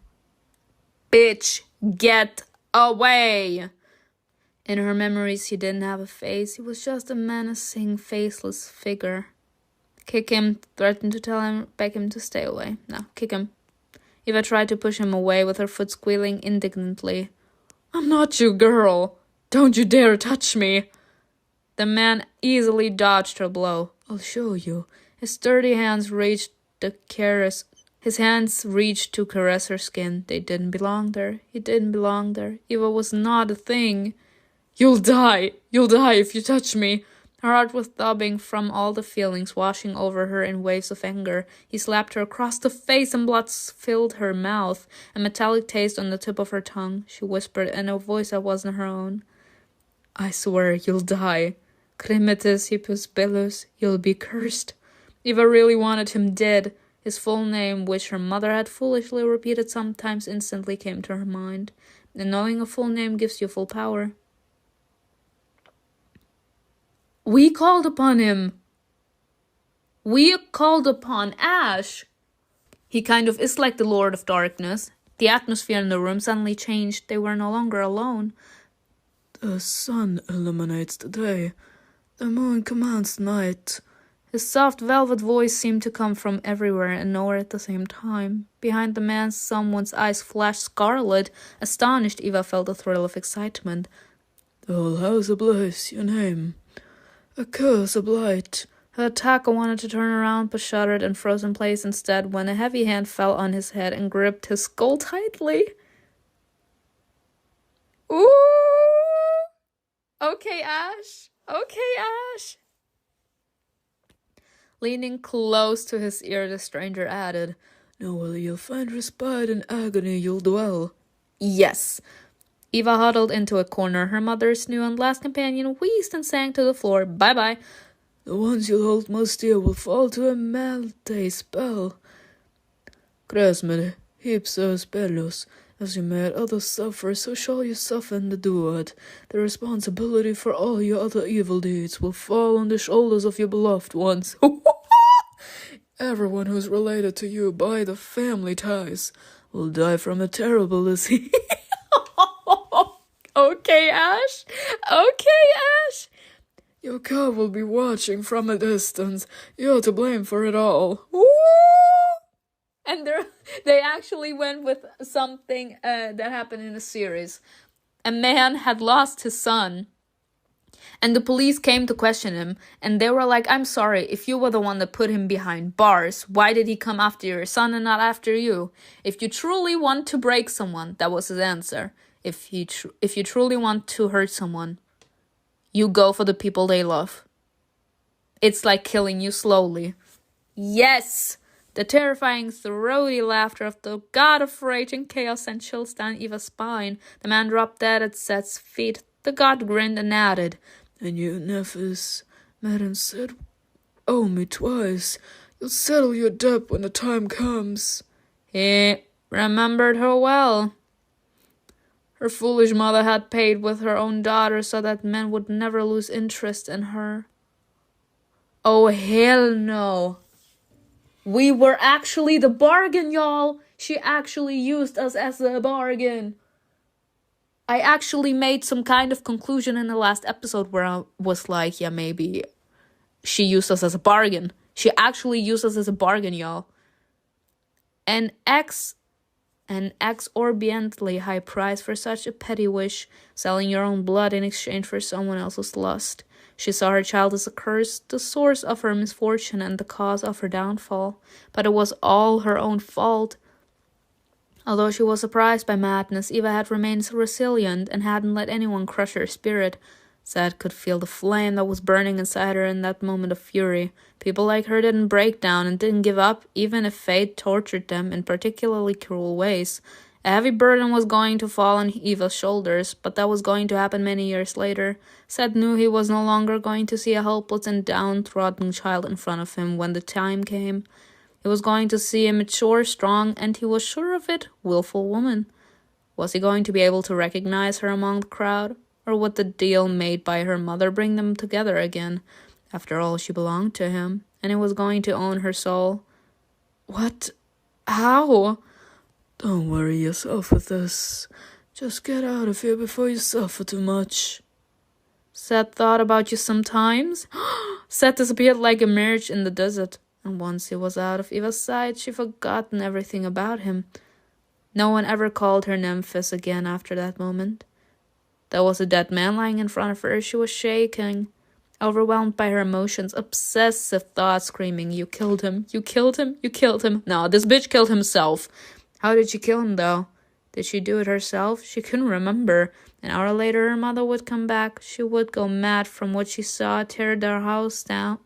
Bitch, get away! In her memories, he didn't have a face. He was just a menacing, faceless figure. Kick him, threaten to tell him, beg him to stay away. No, kick him. Eva tried to push him away with her foot squealing indignantly. I'm not your girl. Don't you dare touch me. The man easily dodged her blow. I'll show you. His sturdy hands reached to caress her skin. They didn't belong there. He didn't belong there. Eva was not a thing. You'll die. You'll die if you touch me. Her heart was throbbing from all the feelings washing over her in waves of anger. He slapped her across the face and blood filled her mouth, a metallic taste on the tip of her tongue. She whispered in a voice that wasn't her own. I swear you'll die. Cremites hippus bellus, you'll be cursed. Eva really wanted him dead. His full name, which her mother had foolishly repeated sometimes, instantly came to her mind. And knowing a full name gives you full power. We called upon him. We called upon Ash. He kind of is like the Lord of Darkness. The atmosphere in the room suddenly changed. They were no longer alone. The sun illuminates the day. The moon commands night. His soft velvet voice seemed to come from everywhere and nowhere at the same time. Behind the man, someone's eyes flashed scarlet. Astonished, Eva felt a thrill of excitement. The whole house ablaze, your name. A curse of light. Her attacker wanted to turn around but shuddered and froze in place instead when a heavy hand fell on his head and gripped his skull tightly. Ooh! Okay, Ash. Okay, Ash. Leaning close to his ear, the stranger added, Nowhere you'll find respite in agony you'll dwell. Yes. Eva huddled into a corner. Her mother's new and last companion wheezed and sank to the floor. Bye-bye. The ones you'll hold most dear will fall to a malte spell. Cresmere, hipsos bellos. As you made others suffer, so shall you soften the doer. The responsibility for all your other evil deeds will fall on the shoulders of your beloved ones. Everyone who's related to you by the family ties will die from a terrible disease. Okay, Ash. Okay, Ash. Your God will be watching from a distance. You're to blame for it all. Woo! And they actually went with something that happened in a series. A man had lost his son. And the police came to question him. And they were like, I'm sorry, if you were the one that put him behind bars, why did he come after your son and not after you? If you truly want to break someone, that was his answer. If you truly want to hurt someone, you go for the people they love. It's like killing you slowly. Yes! The terrifying, throaty laughter of the god of rage and chaos sent chills down Eva's spine. The man dropped dead at Seth's feet. The god grinned and added, And you, Nephis, Madam said, owe me twice. You'll settle your debt when the time comes. He remembered her well. Her foolish mother had paid with her own daughter so that men would never lose interest in her. Oh, hell no. We were actually the bargain, y'all. She actually used us as a bargain. I actually made some kind of conclusion in the last episode where I was like, yeah, maybe she used us as a bargain. She actually used us as a bargain, y'all. An exorbitantly high price for such a petty wish, selling your own blood in exchange for someone else's lust. She saw her child as a curse, the source of her misfortune and the cause of her downfall. But it was all her own fault. Although she was surprised by madness, Eva had remained resilient and hadn't let anyone crush her spirit. Zed could feel the flame that was burning inside her in that moment of fury. People like her didn't break down and didn't give up, even if fate tortured them in particularly cruel ways. A heavy burden was going to fall on Eva's shoulders, but that was going to happen many years later. Zed knew he was no longer going to see a helpless and downtrodden child in front of him when the time came. He was going to see a mature, strong, and he was sure of it, willful woman. Was he going to be able to recognize her among the crowd? Or would the deal made by her mother bring them together again? After all, she belonged to him, and he was going to own her soul. What? How? Don't worry yourself with this. Just get out of here before you suffer too much. Zed thought about you sometimes. Zed disappeared like a mirage in the desert, and once he was out of Eva's sight, she forgotten everything about him. No one ever called her Nemesis again after that moment. There was a dead man lying in front of her. She was shaking, overwhelmed by her emotions, obsessive thoughts screaming, "You killed him, you killed him, you killed him." No, this bitch killed himself. How did she kill him, though? Did she do it herself? She couldn't remember. An hour later, her mother would come back. She would go mad from what she saw, tear their house down,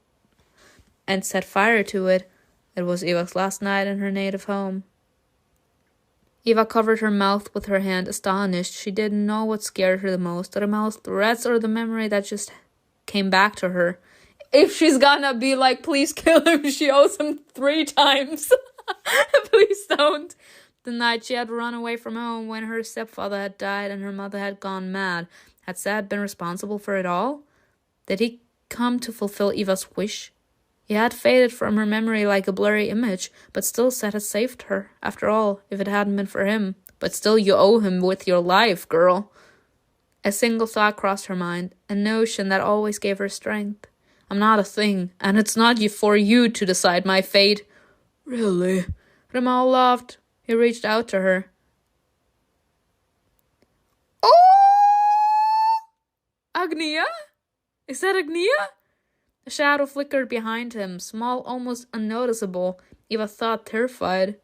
and set fire to it. It was Eva's last night in her native home. Eva covered her mouth with her hand, astonished. She didn't know what scared her the most, Remmau's threats or the memory that just came back to her. If she's gonna be like, please kill him, she owes him 3 times. Please don't. The night she had run away from home when her stepfather had died and her mother had gone mad. Had Zed been responsible for it all? Did he come to fulfill Eva's wish? He had faded from her memory like a blurry image, but still Zed had saved her. After all, if it hadn't been for him. But still you owe him with your life, girl. A single thought crossed her mind, a notion that always gave her strength. I'm not a thing, and it's not for you to decide my fate. Really? Remmao laughed. He reached out to her. Oh! Agnia? Is that Agnia? A shadow flickered behind him, small, almost unnoticeable. Eva thought, terrified.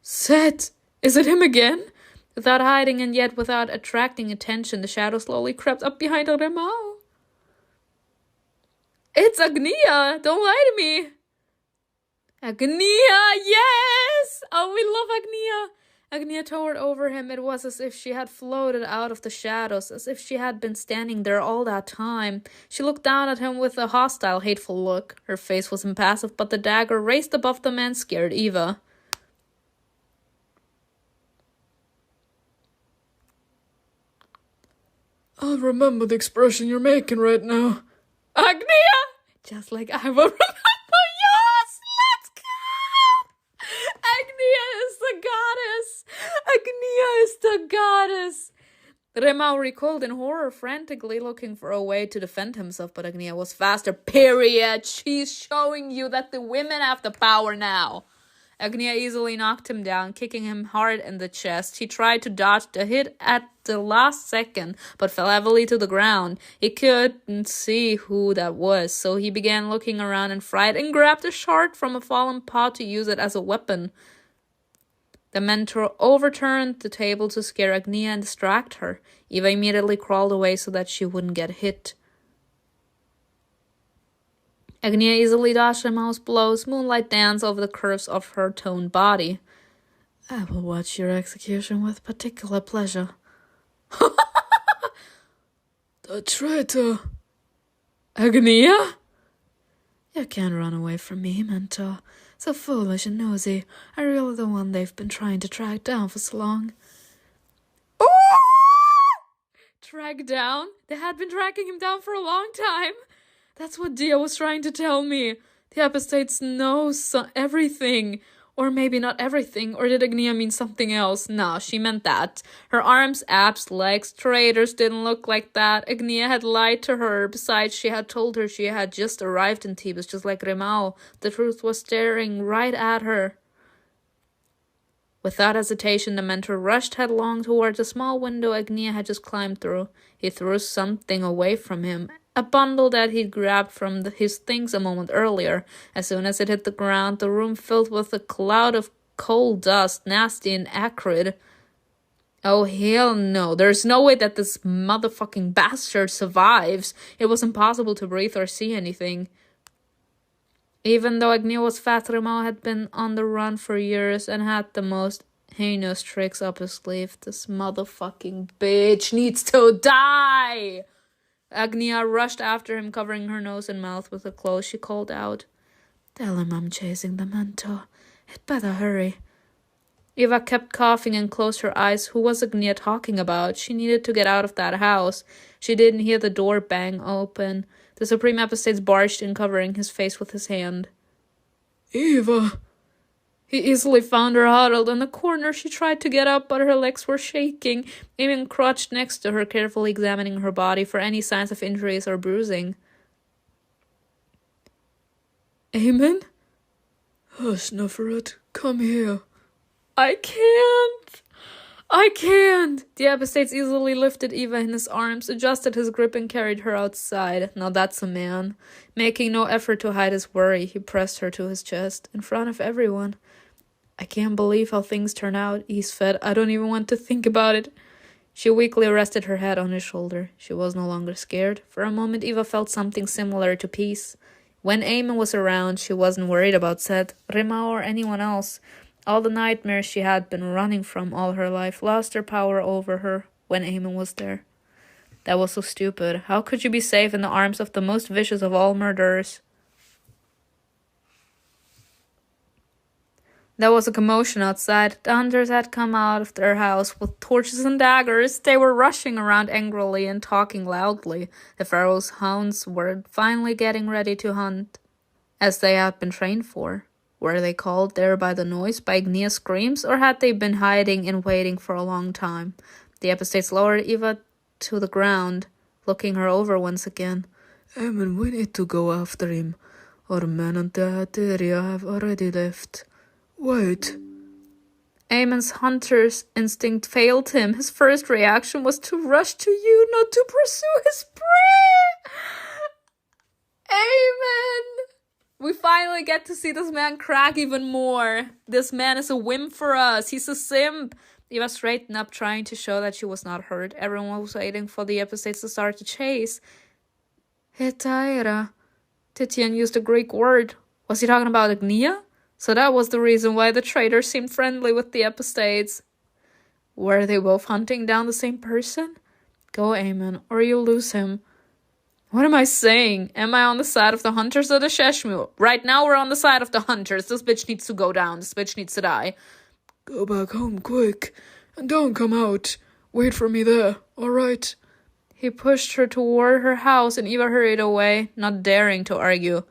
Zed! Is it him again? Without hiding and yet without attracting attention, the shadow slowly crept up behind Remmao. It's Agnia! Don't lie to me! Agnia! Yes! Oh, we love Agnia! Agnia towered over him. It was as if she had floated out of the shadows, as if she had been standing there all that time. She looked down at him with a hostile, hateful look. Her face was impassive, but the dagger raised above the man scared Eva. I'll remember the expression you're making right now. Agnia! Just like I will remember yours! Let's go! Agnia is the goddess! Agnia is the goddess! Remmao recoiled in horror, frantically looking for a way to defend himself, but Agnia was faster. Period! She's showing you that the women have the power now. Agnia easily knocked him down, kicking him hard in the chest. He tried to dodge the hit at the last second, but fell heavily to the ground. He couldn't see who that was, so he began looking around in fright and grabbed a shard from a fallen pot to use it as a weapon. The mentor overturned the table to scare Agnia and distract her. Eva immediately crawled away so that she wouldn't get hit. Agnia easily dodged Remmau's blows. Moonlight danced over the curves of her toned body. I will watch your execution with particular pleasure. The traitor! Agnia? You can't run away from me, mentor. So foolish and nosy. I'm really the one they've been trying to track down for so long. Ooh! Track down? They had been tracking him down for a long time. That's what Dia was trying to tell me. The Epistates know everything. Or maybe not everything, or did Agnia mean something else? No, she meant that. Her arms, abs, legs, traitors didn't look like that. Agnia had lied to her. Besides, she had told her she had just arrived in Thebes, just like Remmao. The truth was staring right at her. Without hesitation, the mentor rushed headlong towards a small window Agnia had just climbed through. He threw something away from him. A bundle that he'd grabbed from his things a moment earlier. As soon as it hit the ground, the room filled with a cloud of coal dust, nasty and acrid. Oh, hell no. There's no way that this motherfucking bastard survives. It was impossible to breathe or see anything. Even though Agnia was fat, Remmao had been on the run for years and had the most heinous tricks up his sleeve. This motherfucking bitch needs to die! Agnia rushed after him, covering her nose and mouth with the clothes. She called out, "Tell him I'm chasing the mentor. He'd better hurry." Eva kept coughing and closed her eyes. Who was Agnia talking about? She needed to get out of that house. She didn't hear the door bang open. The Supreme Epistates barged in, covering his face with his hand. Eva! He easily found her huddled in the corner. She tried to get up, but her legs were shaking. Eamon crouched next to her, carefully examining her body for any signs of injuries or bruising. Eamon? Hush, Neferet. Come here. I can't! The Epistates easily lifted Eva in his arms, adjusted his grip, and carried her outside. Now that's a man. Making no effort to hide his worry, he pressed her to his chest, in front of everyone. I can't believe how things turn out, he said. I don't even want to think about it. She weakly rested her head on his shoulder. She was no longer scared. For a moment, Eva felt something similar to peace. When Eamon was around, she wasn't worried about Seth, Remmao, or anyone else. All the nightmares she had been running from all her life lost their power over her when Eamon was there. That was so stupid. How could you be safe in the arms of the most vicious of all murderers? There was a commotion outside. The hunters had come out of their house with torches and daggers. They were rushing around angrily and talking loudly. The pharaoh's hounds were finally getting ready to hunt, as they had been trained for. Were they called there by the noise, by Agnia's screams, or had they been hiding and waiting for a long time? The Epistates lowered Eva to the ground, looking her over once again. Eamon, we need to go after him. Our men on that area have already left. Wait. Eamon's hunter's instinct failed him. His first reaction was to rush to you, not to pursue his prey. Eamon! We finally get to see this man crack even more. This man is a wimp for us. He's a simp. Eva straightened up, trying to show that she was not hurt. Everyone was waiting for the Epistates to start the chase. Hetaira. Titian used a Greek word. Was he talking about Agnia? So that was the reason why the traitor seemed friendly with the Epistates. Were they both hunting down the same person? Go, Eamon, or you'll lose him. What am I saying? Am I on the side of the hunters or the Sheshmu? Right now we're on the side of the hunters. This bitch needs to go down. This bitch needs to die. Go back home quick, and don't come out. Wait for me there, alright? He pushed her toward her house, and Eva hurried away, not daring to argue.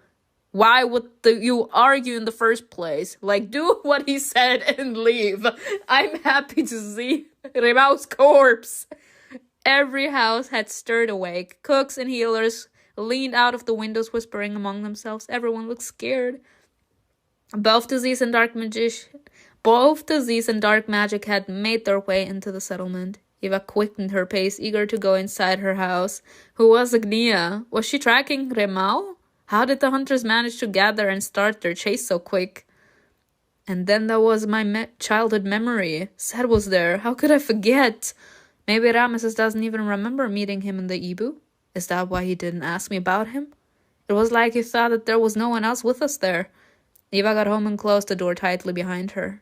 Why would you argue in the first place? Like, do what he said and leave. I'm happy to see Remmao's corpse. Every house had stirred awake. Cooks and healers leaned out of the windows, whispering among themselves. Everyone looked scared. Both disease and dark magic had made their way into the settlement. Eva quickened her pace, eager to go inside her house. Who was Agnia? Was she tracking Remmao? How did the hunters manage to gather and start their chase so quick? And then there was my childhood memory. Seth was there. How could I forget? Maybe Ramesses doesn't even remember meeting him in the Ibu. Is that why he didn't ask me about him? It was like he thought that there was no one else with us there. Eva got home and closed the door tightly behind her.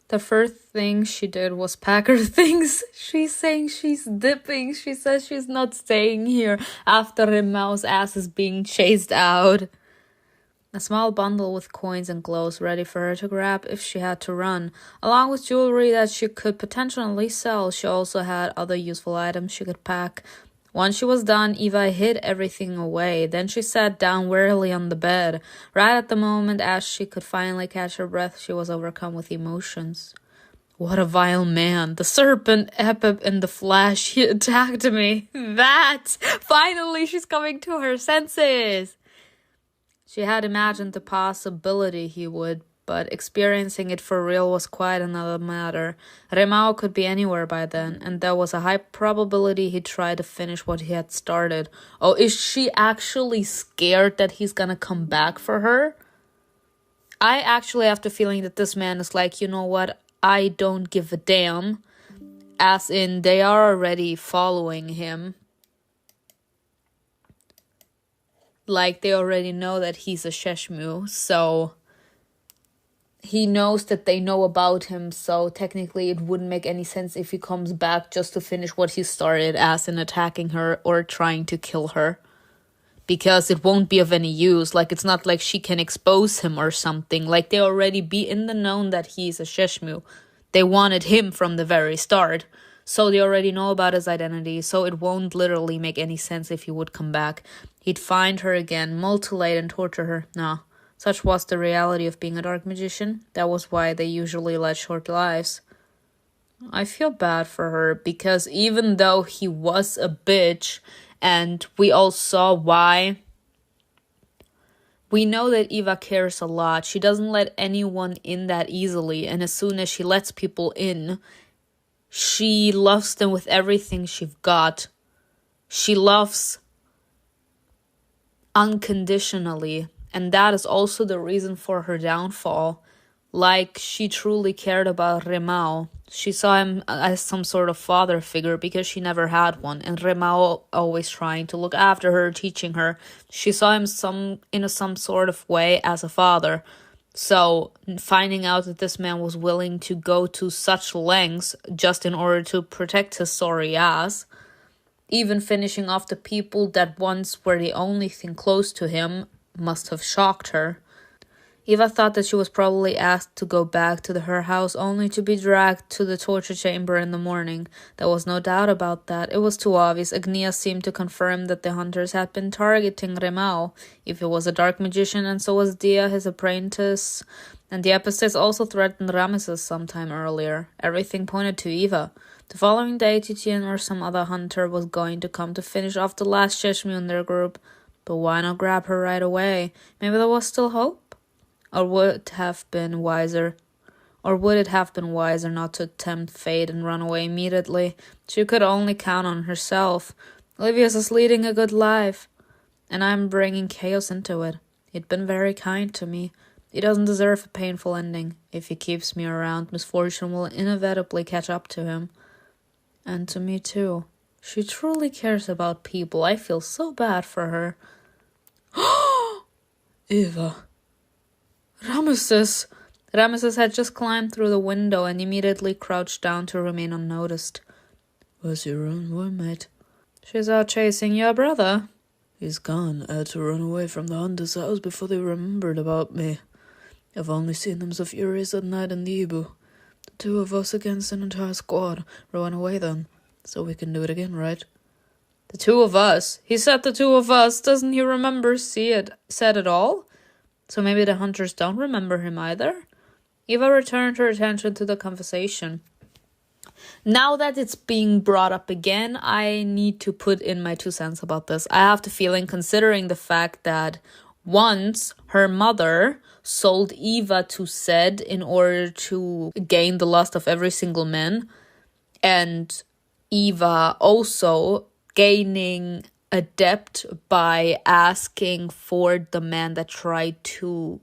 The first thing she did was pack her things. She's saying she's dipping. She says she's not staying here after Remmao's ass is being chased out. A small bundle with coins and clothes ready for her to grab if she had to run. Along with jewelry that she could potentially sell, she also had other useful items she could pack. Once she was done, Eva hid everything away. Then she sat down wearily on the bed. Right at the moment, as she could finally catch her breath, she was overcome with emotions. What a vile man. The serpent Epip in the flesh. He attacked me. Finally, she's coming to her senses. She had imagined the possibility he would, but experiencing it for real was quite another matter. Remmao could be anywhere by then, and there was a high probability he'd try to finish what he had started. Oh, is she actually scared that he's gonna come back for her? I actually have the feeling that this man is like, you know what? I don't give a damn. As in, they are already following him. Like, they already know that he's a Sheshmu, so he knows that they know about him, so technically it wouldn't make any sense if he comes back just to finish what he started, as in attacking her or trying to kill her. Because it won't be of any use. Like, it's not like she can expose him or something. Like, they already be in the known that he's a Sheshmu. They wanted him from the very start. So they already know about his identity. So it won't literally make any sense if he would come back. He'd find her again, mutilate and torture her. No. Such was the reality of being a dark magician. That was why they usually led short lives. I feel bad for her. Because even though he was a bitch... And we all saw why. We know that Eva cares a lot. She doesn't let anyone in that easily. And as soon as she lets people in, she loves them with everything she's got. She loves unconditionally. And that is also the reason for her downfall. Like, she truly cared about Remmao. She saw him as some sort of father figure because she never had one. And Remmao always trying to look after her, teaching her. She saw him in some sort of way as a father. So, finding out that this man was willing to go to such lengths just in order to protect his sorry ass, even finishing off the people that once were the only thing close to him, must have shocked her. Eva thought that she was probably asked to go back to her house only to be dragged to the torture chamber in the morning. There was no doubt about that. It was too obvious. Agnia seemed to confirm that the hunters had been targeting Remmao. If he was a dark magician, and so was Dia, his apprentice. And the episodes also threatened Ramesses sometime earlier. Everything pointed to Eva. The following day, Titian or some other hunter was going to come to finish off the last Sheshmu in their group. But why not grab her right away? Maybe there was still hope? Or would it have been wiser not to tempt fate and run away immediately? She could only count on herself. Livius is leading a good life, and I'm bringing chaos into it. He'd been very kind to me. He doesn't deserve a painful ending. If he keeps me around, misfortune will inevitably catch up to him. And to me too. She truly cares about people. I feel so bad for her. Eva. Ramesses! Ramesses had just climbed through the window and immediately crouched down to remain unnoticed. Where's your own roommate? She's out chasing your brother. He's gone. I had to run away from the hunter's house before they remembered about me. I've only seen them so furious at night in the Ibu. The two of us against an entire squad. Run away then. So we can do it again, right? The two of us? He said the two of us. Doesn't he remember said it all? So maybe the hunters don't remember him either? Eva returned her attention to the conversation. Now that it's being brought up again, I need to put in my 2 cents about this. I have the feeling, considering the fact that once her mother sold Eva to Sed in order to gain the lust of every single man, and Eva also gaining a debt by asking for the man that tried to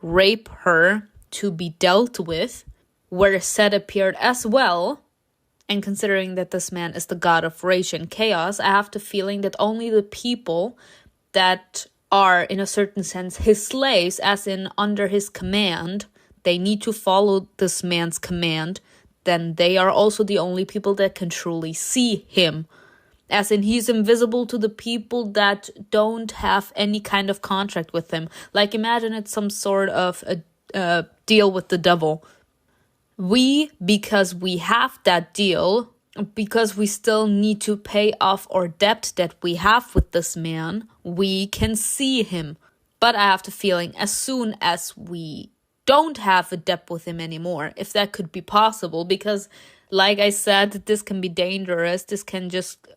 rape her to be dealt with, where Sed appeared as well. And considering that this man is the god of rage and chaos, I have the feeling that only the people that are, in a certain sense, his slaves, as in under his command, they need to follow this man's command, then they are also the only people that can truly see him. As in, he's invisible to the people that don't have any kind of contract with him. Like, imagine it's some sort of a deal with the devil. We, because we have that deal, because we still need to pay off our debt that we have with this man, we can see him. But I have the feeling as soon as we don't have a debt with him anymore, if that could be possible, because like I said, this can be dangerous. This can just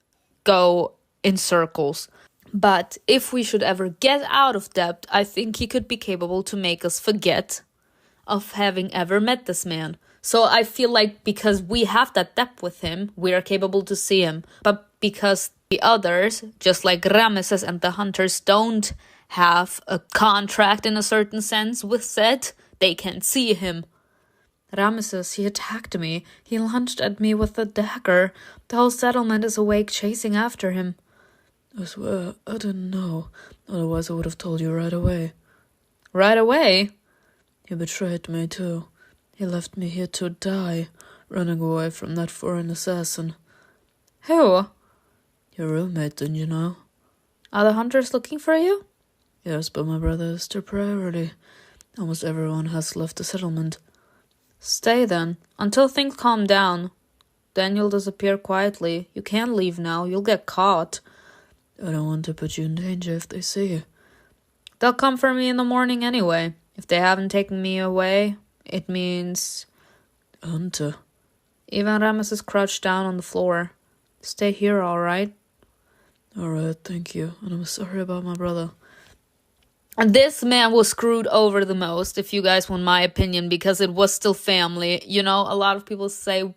go in circles. But if we should ever get out of debt, I think he could be capable to make us forget of having ever met this man. So I feel like because we have that debt with him, we are capable to see him. But because the others, just like Ramesses and the hunters, don't have a contract in a certain sense with Set, they can't see him. Ramesses, he attacked me. He lunged at me with a dagger. The whole settlement is awake chasing after him. I swear, I didn't know. Otherwise I would have told you right away. Right away? He betrayed me too. He left me here to die, running away from that foreign assassin. Who? Your roommate, didn't you know? Are the hunters looking for you? Yes, but my brother is their priority. Almost everyone has left the settlement. Stay then, until things calm down. Then you'll disappear quietly. You can't leave now, you'll get caught. I don't want to put you in danger if they see you. They'll come for me in the morning anyway. If they haven't taken me away, it means... Hunter. Even Ramesses crouched down on the floor. Stay here, alright? Alright, thank you. And I'm sorry about my brother. And this man was screwed over the most, if you guys want my opinion, because it was still family. You know, a lot of people say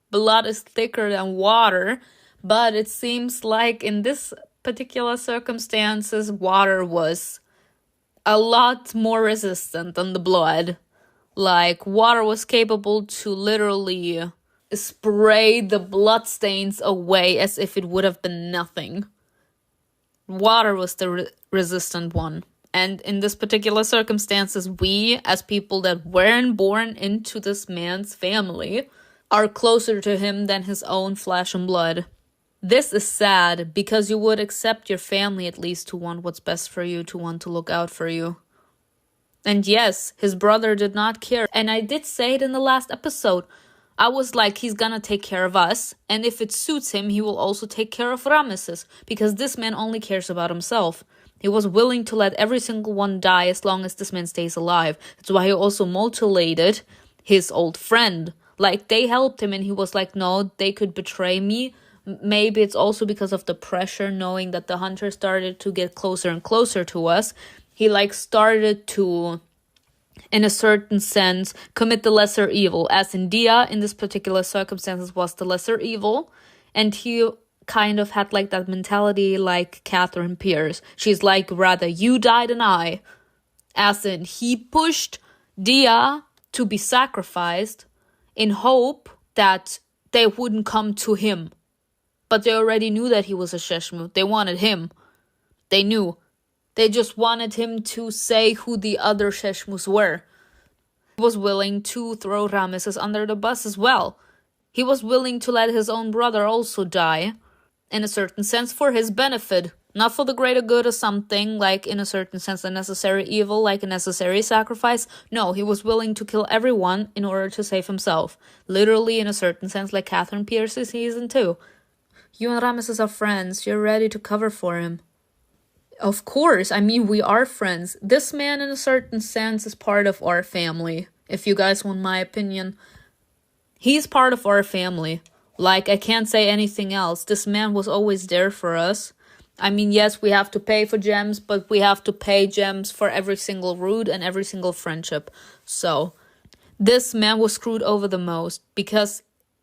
blood is thicker than water, but it seems like in this particular circumstances, water was a lot more resistant than the blood. Like, water was capable to literally spray the bloodstains away as if it would have been nothing. Water was the resistant one. And in this particular circumstances, we, as people that weren't born into this man's family, are closer to him than his own flesh and blood. This is sad, because you would accept your family at least to want what's best for you, to want to look out for you. And yes, his brother did not care. And I did say it in the last episode. I was like, he's gonna take care of us, and if it suits him, he will also take care of Ramesses, because this man only cares about himself. He was willing to let every single one die as long as this man stays alive. That's why he also mutilated his old friend. Like, they helped him and he was like, no, they could betray me. Maybe it's also because of the pressure, knowing that the hunter started to get closer and closer to us. He started to, in a certain sense, commit the lesser evil. As in Dia, in this particular circumstances, was the lesser evil. And he kind of had that mentality like Catherine Pierce. She's like, rather you die than I. As in, he pushed Dia to be sacrificed in hope that they wouldn't come to him. But they already knew that he was a Sheshmu. They wanted him. They knew. They just wanted him to say who the other Sheshmus were. He was willing to throw Ramesses under the bus as well. He was willing to let his own brother also die. In a certain sense, for his benefit. Not for the greater good or something, like in a certain sense a necessary evil, like a necessary sacrifice. No, he was willing to kill everyone in order to save himself. Literally, in a certain sense, like Catherine Pierce's season 2. You and Ramesses are friends. You're ready to cover for him. Of course, I mean, we are friends. This man, in a certain sense, is part of our family. If you guys want my opinion. He's part of our family. Like, I can't say anything else. This man was always there for us. I mean, yes, we have to pay for gems, but we have to pay gems for every single route and every single friendship. So, this man was screwed over the most because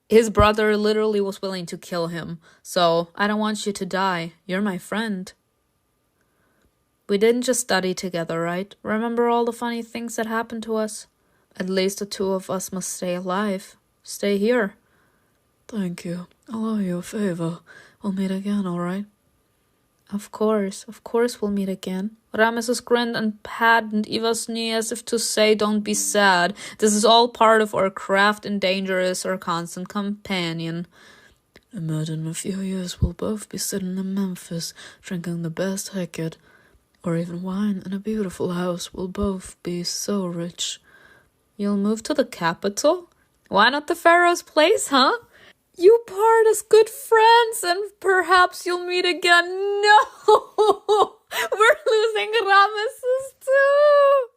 his brother literally was willing to kill him. So, I don't want you to die. You're my friend. We didn't just study together, right? Remember all the funny things that happened to us? At least the two of us must stay alive. Stay here. Thank you. I'll owe you a favor. We'll meet again, alright? Of course we'll meet again. Ramesses grinned and patted Eva's knee as if to say, don't be sad. This is all part of our craft and danger is our constant companion. Imagine in a few years we'll both be sitting in Memphis, drinking the best Hecate, or even wine in a beautiful house. We'll both be so rich. You'll move to the capital? Why not the Pharaoh's place, huh? You part as good friends and perhaps you'll meet again. No! We're losing Ramesses too!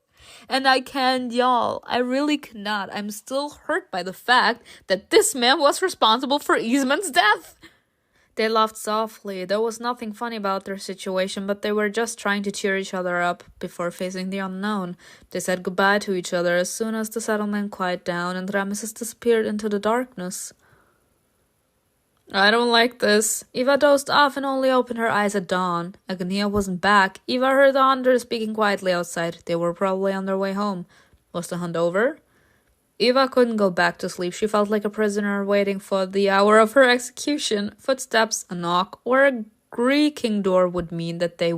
And I can't, y'all. I really cannot. I'm still hurt by the fact that this man was responsible for Eastman's death. They laughed softly. There was nothing funny about their situation, but they were just trying to cheer each other up before facing the unknown. They said goodbye to each other as soon as the settlement quieted down and Ramesses disappeared into the darkness. I don't like this. Eva dozed off and only opened her eyes at dawn. Agnia wasn't back. Eva heard the hunters speaking quietly outside. They were probably on their way home. Was the hunt over? Eva couldn't go back to sleep. She felt like a prisoner waiting for the hour of her execution. Footsteps, a knock, or a creaking door would mean that they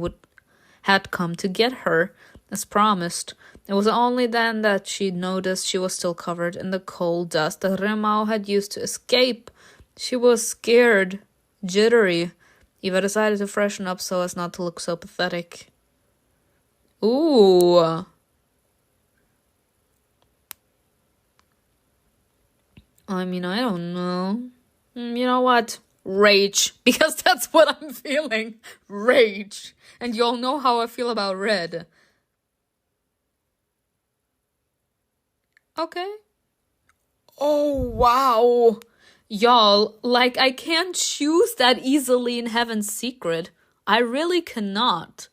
had come to get her, as promised. It was only then that she noticed she was still covered in the coal dust that Remmao had used to escape. She was scared, jittery. Eva decided to freshen up so as not to look so pathetic. Ooh. I mean, I don't know. You know what? Rage. Because that's what I'm feeling. Rage. And you all know how I feel about red. Okay. Oh, wow. Y'all, like, I can't choose that easily in Heaven's Secret. I really cannot.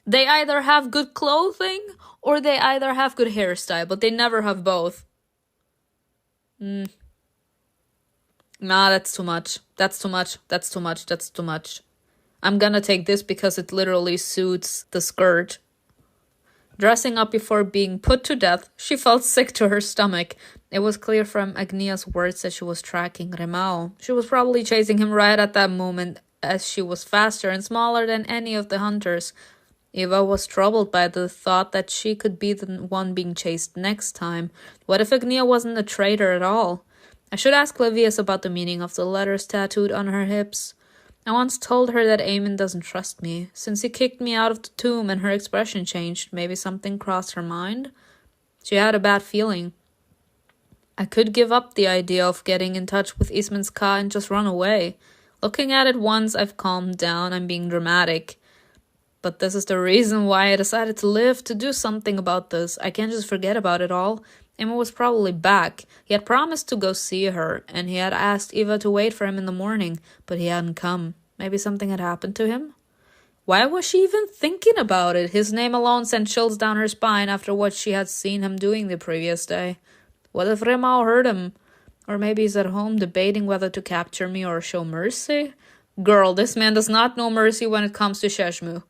They either have good clothing or they either have good hairstyle, but they never have both. Nah, that's too much. That's too much. That's too much. That's too much. I'm gonna take this because it literally suits the skirt. Dressing up before being put to death, she felt sick to her stomach. It was clear from Agnia's words that she was tracking Remmao. She was probably chasing him right at that moment, as she was faster and smaller than any of the hunters. Eva was troubled by the thought that she could be the one being chased next time. What if Agnia wasn't a traitor at all? I should ask Livius about the meaning of the letters tattooed on her hips. I once told her that Eamon doesn't trust me. Since he kicked me out of the tomb and her expression changed, maybe something crossed her mind? She had a bad feeling. I could give up the idea of getting in touch with Eastman's Ka and just run away. Looking at it once, I've calmed down. I'm being dramatic. But this is the reason why I decided to live, to do something about this. I can't just forget about it all. Emma was probably back. He had promised to go see her, and he had asked Eva to wait for him in the morning, but he hadn't come. Maybe something had happened to him? Why was she even thinking about it? His name alone sent chills down her spine after what she had seen him doing the previous day. What if Remmao heard him? Or maybe he's at home debating whether to capture me or show mercy? Girl, this man does not know mercy when it comes to Sheshmu.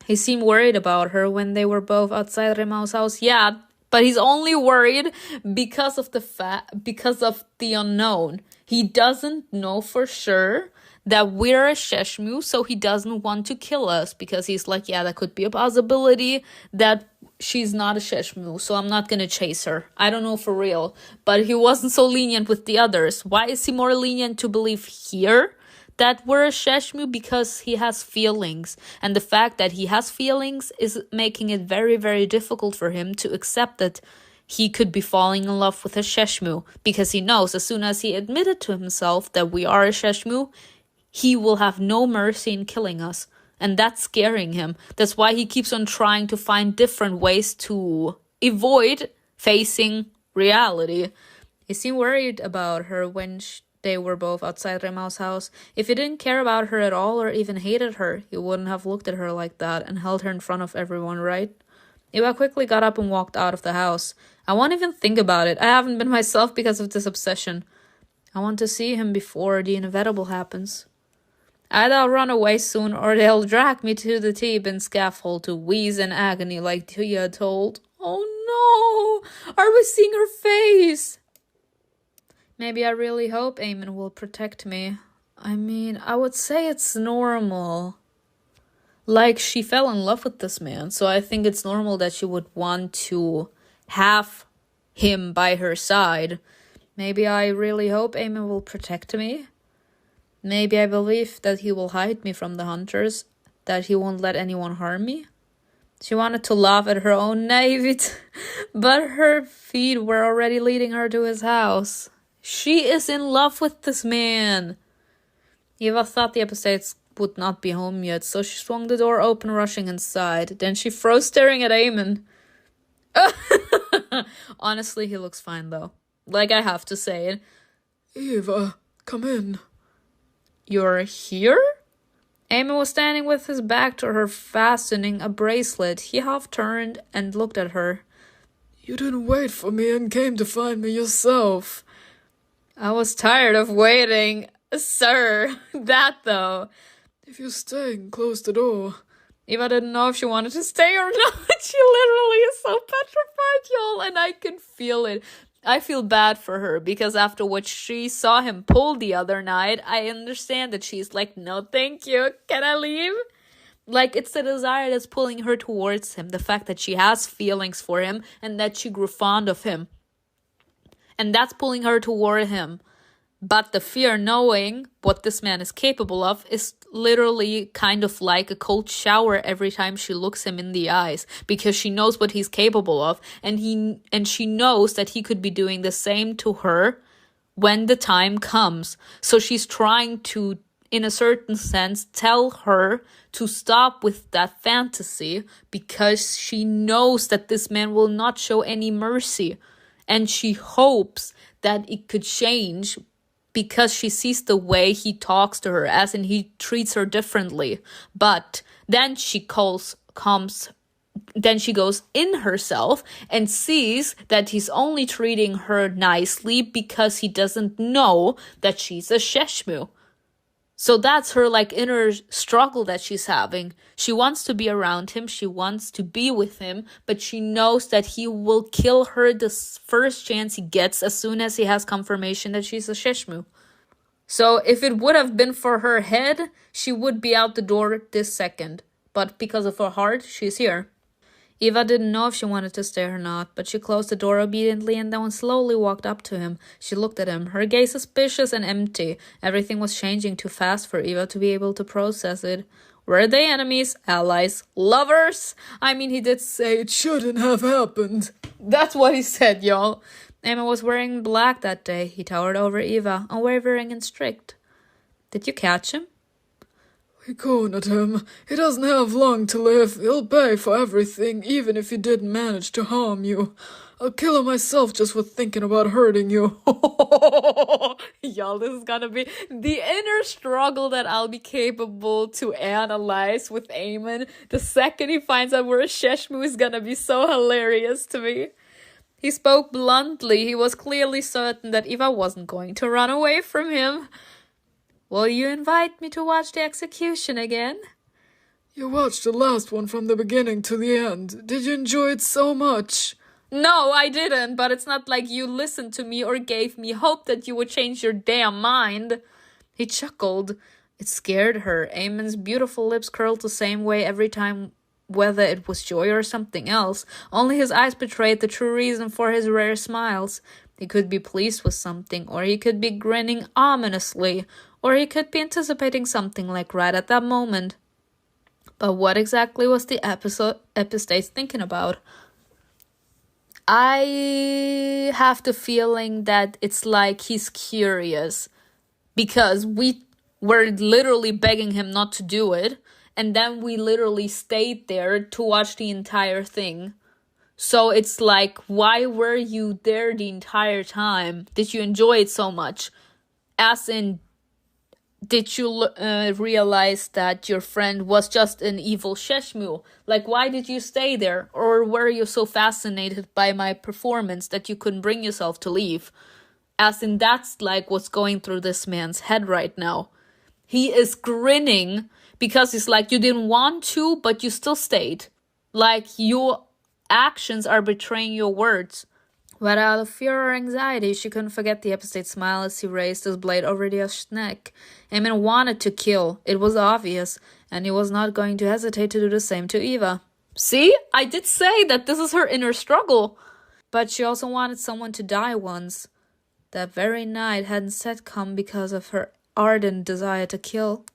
He seemed worried about her when they were both outside Remmao's house. Yeah, but he's only worried because of the unknown. He doesn't know for sure that we're a Sheshmu, so he doesn't want to kill us because he's like, yeah, that could be a possibility that she's not a Sheshmu, so I'm not gonna chase her. I don't know for real. But he wasn't so lenient with the others. Why is he more lenient to believe here that we're a Sheshmu? Because he has feelings. And the fact that he has feelings is making it very, very difficult for him to accept that he could be falling in love with a Sheshmu. Because he knows as soon as he admitted to himself that we are a Sheshmu, he will have no mercy in killing us. And that's scaring him. That's why he keeps on trying to find different ways to avoid facing reality. He seemed worried about her when they were both outside Remmao's house. If he didn't care about her at all or even hated her, he wouldn't have looked at her like that and held her in front of everyone, right? Eva quickly got up and walked out of the house. I won't even think about it. I haven't been myself because of this obsession. I want to see him before the inevitable happens. Either I'll run away soon or they'll drag me to the Theban scaffold to wheeze in agony like Tia told. Oh no! Are we seeing her face? Maybe I really hope Eamon will protect me. I mean, I would say it's normal. Like, she fell in love with this man, so I think it's normal that she would want to have him by her side. Maybe I really hope Eamon will protect me. Maybe I believe that he will hide me from the hunters, that he won't let anyone harm me. She wanted to laugh at her own naivety, but her feet were already leading her to his house. She is in love with this man. Eva thought the episodes would not be home yet, so she swung the door open, rushing inside. Then she froze, staring at Eamon. Honestly, he looks fine, though. Like, I have to say it. Eva, come in. You're here? Eamon was standing with his back to her, fastening a bracelet. He half turned and looked at her. You didn't wait for me and came to find me yourself. I was tired of waiting. Sir, that though. If you're staying, close the door. Eva didn't know if she wanted to stay or not. She literally is so petrified, y'all, and I can feel it. I feel bad for her because after what she saw him pull the other night, I understand that she's like, no, thank you. Can I leave? Like, it's the desire that's pulling her towards him. The fact that she has feelings for him and that she grew fond of him. And that's pulling her toward him. But the fear knowing what this man is capable of is literally kind of like a cold shower every time she looks him in the eyes, because she knows what he's capable of, and she knows that he could be doing the same to her when the time comes. So she's trying to, in a certain sense, tell her to stop with that fantasy, because she knows that this man will not show any mercy, and she hopes that it could change because she sees the way he talks to her, as in he treats her differently. But then she goes in herself and sees that he's only treating her nicely because he doesn't know that she's a Sheshmu. So that's her like inner struggle that she's having. She wants to be around him, she wants to be with him, but she knows that he will kill her the first chance he gets as soon as he has confirmation that she's a Sheshmu. So if it would have been for her head, she would be out the door this second. But because of her heart, she's here. Eva didn't know if she wanted to stay or not, but she closed the door obediently and then slowly walked up to him. She looked at him, her gaze suspicious and empty. Everything was changing too fast for Eva to be able to process it. Were they enemies, allies, lovers? I mean, he did say it shouldn't have happened. That's what he said, y'all. Emma was wearing black that day. He towered over Eva, unwavering and strict. Did you catch him? We cornered him. He doesn't have long to live. He'll pay for everything, even if he didn't manage to harm you. I'll kill him myself just for thinking about hurting you. Y'all, this is gonna be the inner struggle that I'll be capable to analyze with Eamon. The second he finds out we're a Sheshmu is gonna be so hilarious to me. He spoke bluntly. He was clearly certain that Eva wasn't going to run away from him. Will you invite me to watch the execution again? You watched the last one from the beginning to the end. Did you enjoy it so much? No, I didn't, but it's not like you listened to me or gave me hope that you would change your damn mind. He chuckled. It scared her. Eamon's beautiful lips curled the same way every time, whether it was joy or something else. Only his eyes betrayed the true reason for his rare smiles. He could be pleased with something, or he could be grinning ominously, or he could be anticipating something like right at that moment. But what exactly was the epistates thinking about? I have the feeling that it's like he's curious, because we were literally begging him not to do it, and then we literally stayed there to watch the entire thing. So it's like, why were you there the entire time? Did you enjoy it so much? As in, did you realize that your friend was just an evil Sheshmu? Like, why did you stay there? Or were you so fascinated by my performance that you couldn't bring yourself to leave? As in, that's like what's going through this man's head right now. He is grinning because he's like, you didn't want to, but you still stayed. Like, your actions are betraying your words. Whether out of fear or anxiety, she couldn't forget the episode smile as he raised his blade over the Yosh's neck. Eamon wanted to kill, it was obvious, and he was not going to hesitate to do the same to Eva. See? I did say that this is her inner struggle. But she also wanted someone to die once. That very night hadn't said come because of her ardent desire to kill.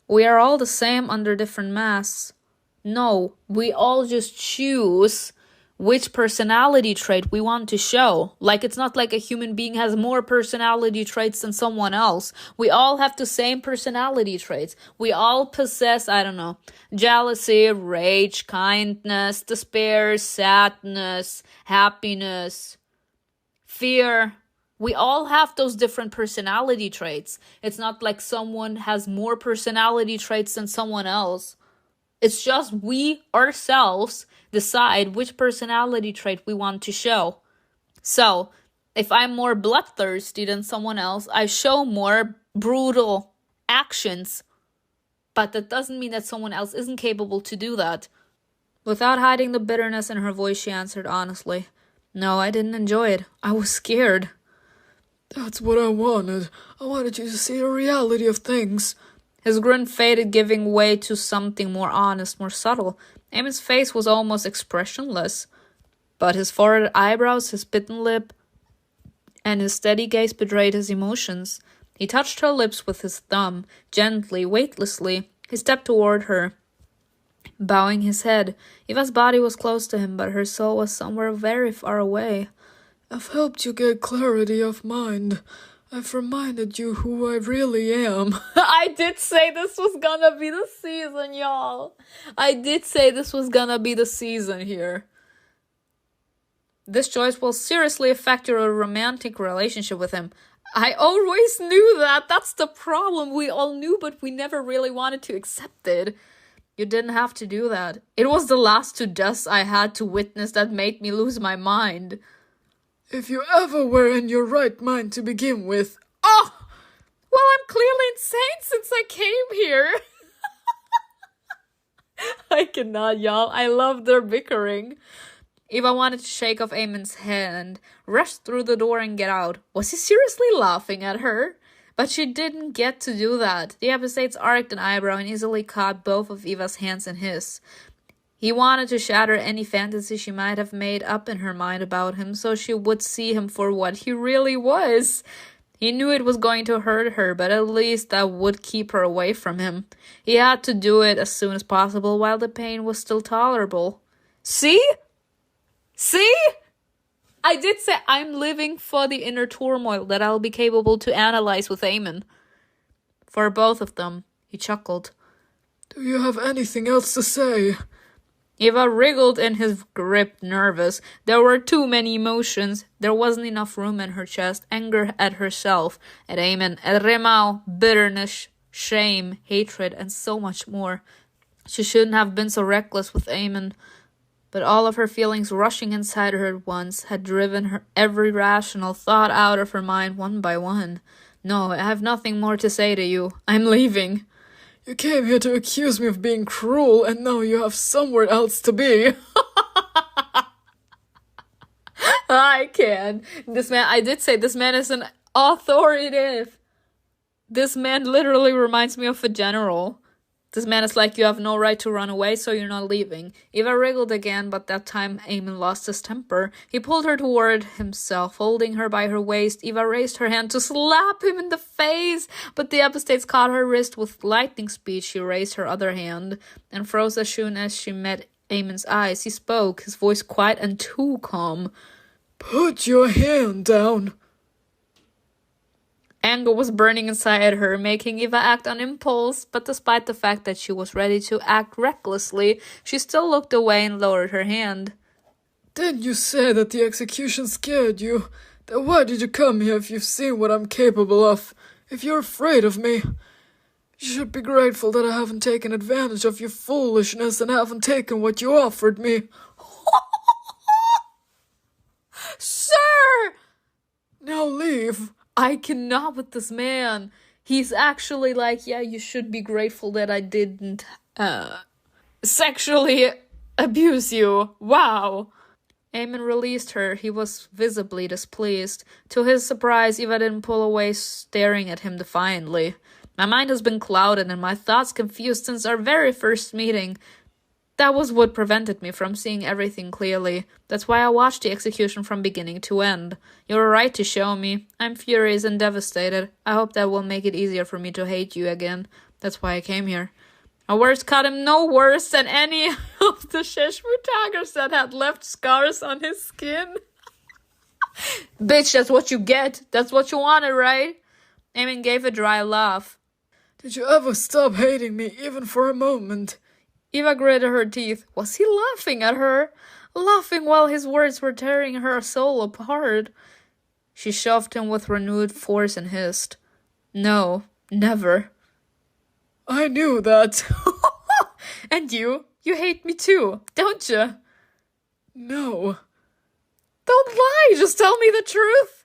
We are all the same under different masks. No, we all just choose which personality trait we want to show. Like, it's not like a human being has more personality traits than someone else. We all have the same personality traits. We all possess, I don't know, jealousy, rage, kindness, despair, sadness, happiness, fear. We all have those different personality traits. It's not like someone has more personality traits than someone else. It's just we ourselves decide which personality trait we want to show. So, if I'm more bloodthirsty than someone else, I show more brutal actions. But that doesn't mean that someone else isn't capable to do that. Without hiding the bitterness in her voice, she answered honestly, "No, I didn't enjoy it. I was scared." That's what I wanted. I wanted you to see the reality of things. His grin faded, giving way to something more honest, more subtle. Eamon's face was almost expressionless, but his furrowed eyebrows, his bitten lip, and his steady gaze betrayed his emotions. He touched her lips with his thumb, gently, weightlessly. He stepped toward her, bowing his head. Eva's body was close to him, but her soul was somewhere very far away. I've helped you get clarity of mind. I've reminded you who I really am. I did say this was gonna be the season, y'all. I did say this was gonna be the season here. This choice will seriously affect your romantic relationship with him. I always knew that. That's the problem. We all knew, but we never really wanted to accept it. You didn't have to do that. It was the last two deaths I had to witness that made me lose my mind. If you ever were in your right mind to begin with. Oh! Well, I'm clearly insane since I came here. I cannot, y'all. I love their bickering. Eva wanted to shake off Eamon's hand, rush through the door and get out. Was he seriously laughing at her? But she didn't get to do that. The episodes arched an eyebrow and easily caught both of Eva's hands in his. He wanted to shatter any fantasy she might have made up in her mind about him so she would see him for what he really was. He knew it was going to hurt her, but at least that would keep her away from him. He had to do it as soon as possible while the pain was still tolerable. See? See? I did say I'm living for the inner turmoil that I'll be capable to analyze with Eamon. For both of them, he chuckled. Do you have anything else to say? Eva wriggled in his grip, nervous. There were too many emotions. There wasn't enough room in her chest. Anger at herself, at Eamon, at Remmao, bitterness, shame, hatred, and so much more. She shouldn't have been so reckless with Eamon. But all of her feelings rushing inside her at once had driven her every rational thought out of her mind one by one. No, I have nothing more to say to you. I'm leaving. You came here to accuse me of being cruel, and now you have somewhere else to be. I can't. I did say this man is an authoritative. This man literally reminds me of a general. This man is like, you have no right to run away, so you're not leaving. Eva wriggled again, but that time Eamon lost his temper. He pulled her toward himself, holding her by her waist. Eva raised her hand to slap him in the face, but the apostates caught her wrist with lightning speed. She raised her other hand and froze as soon as she met Eamon's eyes. He spoke, his voice quiet and too calm. Put your hand down. Anger was burning inside her, making Eva act on impulse, but despite the fact that she was ready to act recklessly, she still looked away and lowered her hand. Didn't you say that the execution scared you? Then why did you come here if you've seen what I'm capable of? If you're afraid of me? You should be grateful that I haven't taken advantage of your foolishness and haven't taken what you offered me. Sir! Now leave. I cannot with this man. He's actually like, yeah, you should be grateful that I didn't sexually abuse you. Wow. Eamon released her. He was visibly displeased. To his surprise, Eva didn't pull away, staring at him defiantly. My mind has been clouded and my thoughts confused since our very first meeting. That was what prevented me from seeing everything clearly. That's why I watched the execution from beginning to end. You were right to show me. I'm furious and devastated. I hope that will make it easier for me to hate you again. That's why I came here. Her words cut him no worse than any of the Sheshmu tigers that had left scars on his skin. Bitch, that's what you get. That's what you wanted, right? Eamon gave a dry laugh. Did you ever stop hating me, even for a moment? Eva gritted her teeth. Was he laughing at her? Laughing while his words were tearing her soul apart. She shoved him with renewed force and hissed. No, never. I knew that. And you hate me too, don't you? No. Don't lie, just tell me the truth.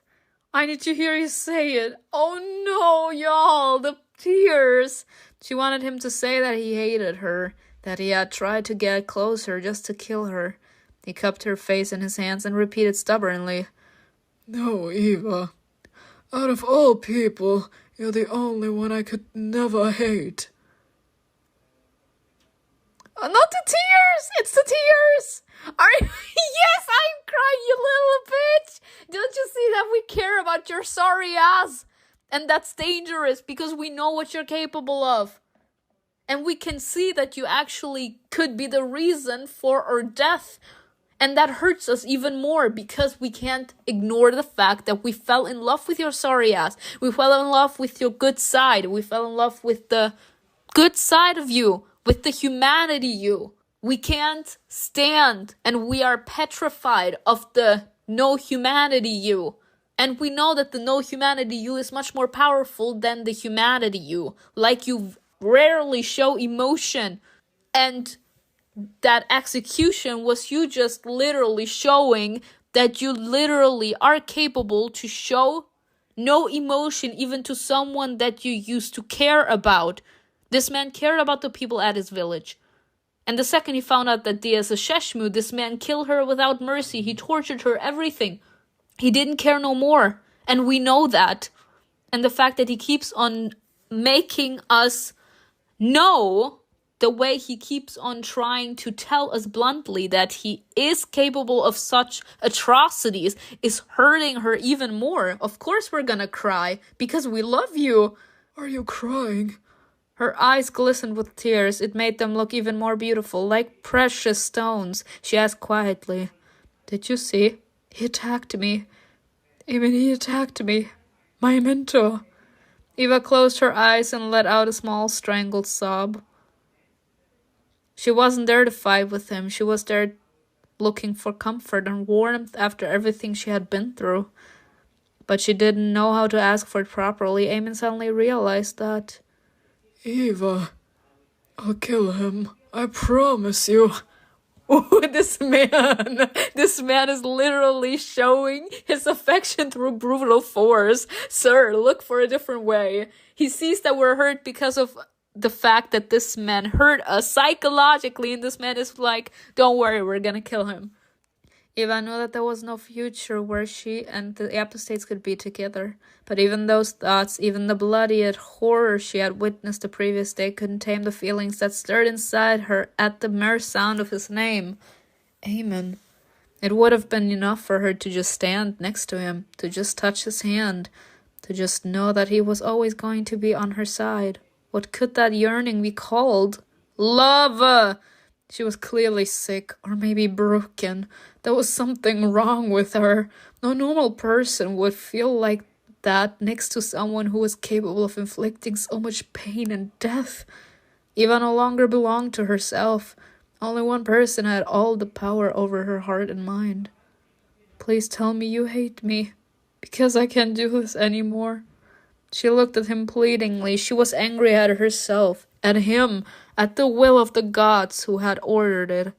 I need to hear you say it. Oh no, y'all, the tears. She wanted him to say that he hated her, that he had tried to get closer just to kill her. He cupped her face in his hands and repeated stubbornly, No, Eva. Out of all people, you're the only one I could never hate. Not the tears! It's the tears! Yes, I'm crying, you little bitch! Don't you see that we care about your sorry ass? And that's dangerous because we know what you're capable of. And we can see that you actually could be the reason for our death. And that hurts us even more because we can't ignore the fact that we fell in love with your sorry ass. We fell in love with your good side. We fell in love with the good side of you, with the humanity you. We can't stand and we are petrified of the no humanity you. And we know that the no humanity you is much more powerful than the humanity you. Like you rarely show emotion, and that execution was you just literally showing that you literally are capable to show no emotion even to someone that you used to care about. This man cared about the people at his village. And the second he found out that Dia is a Sheshmu, this man killed her without mercy. He tortured her, everything. He didn't care no more. And we know that. And the fact that he keeps on making us know, the way he keeps on trying to tell us bluntly that he is capable of such atrocities, is hurting her even more. Of course we're gonna cry, because we love you. Are you crying? Her eyes glistened with tears. It made them look even more beautiful, like precious stones. She asked quietly, Did you see? He attacked me. Even he attacked me. My mentor. Eva closed her eyes and let out a small strangled sob. She wasn't there to fight with him. She was there looking for comfort and warmth after everything she had been through. But she didn't know how to ask for it properly. Eamon suddenly realized that. Eva, I'll kill him. I promise you. Ooh, this man is literally showing his affection through brutal force. Sir, look for a different way. He sees that we're hurt because of the fact that this man hurt us psychologically, and this man is like, don't worry, we're gonna kill him. Eva knew that there was no future where she and the apostates could be together. But even those thoughts, even the bloody horror she had witnessed the previous day, couldn't tame the feelings that stirred inside her at the mere sound of his name. Amen. It would have been enough for her to just stand next to him, to just touch his hand, to just know that he was always going to be on her side. What could that yearning be called? Love! She was clearly sick, or maybe broken. There was something wrong with her. No normal person would feel like that next to someone who was capable of inflicting so much pain and death. Eva no longer belonged to herself. Only one person had all the power over her heart and mind. Please tell me you hate me, because I can't do this anymore. She looked at him pleadingly. She was angry at herself, at him, at the will of the gods who had ordered it.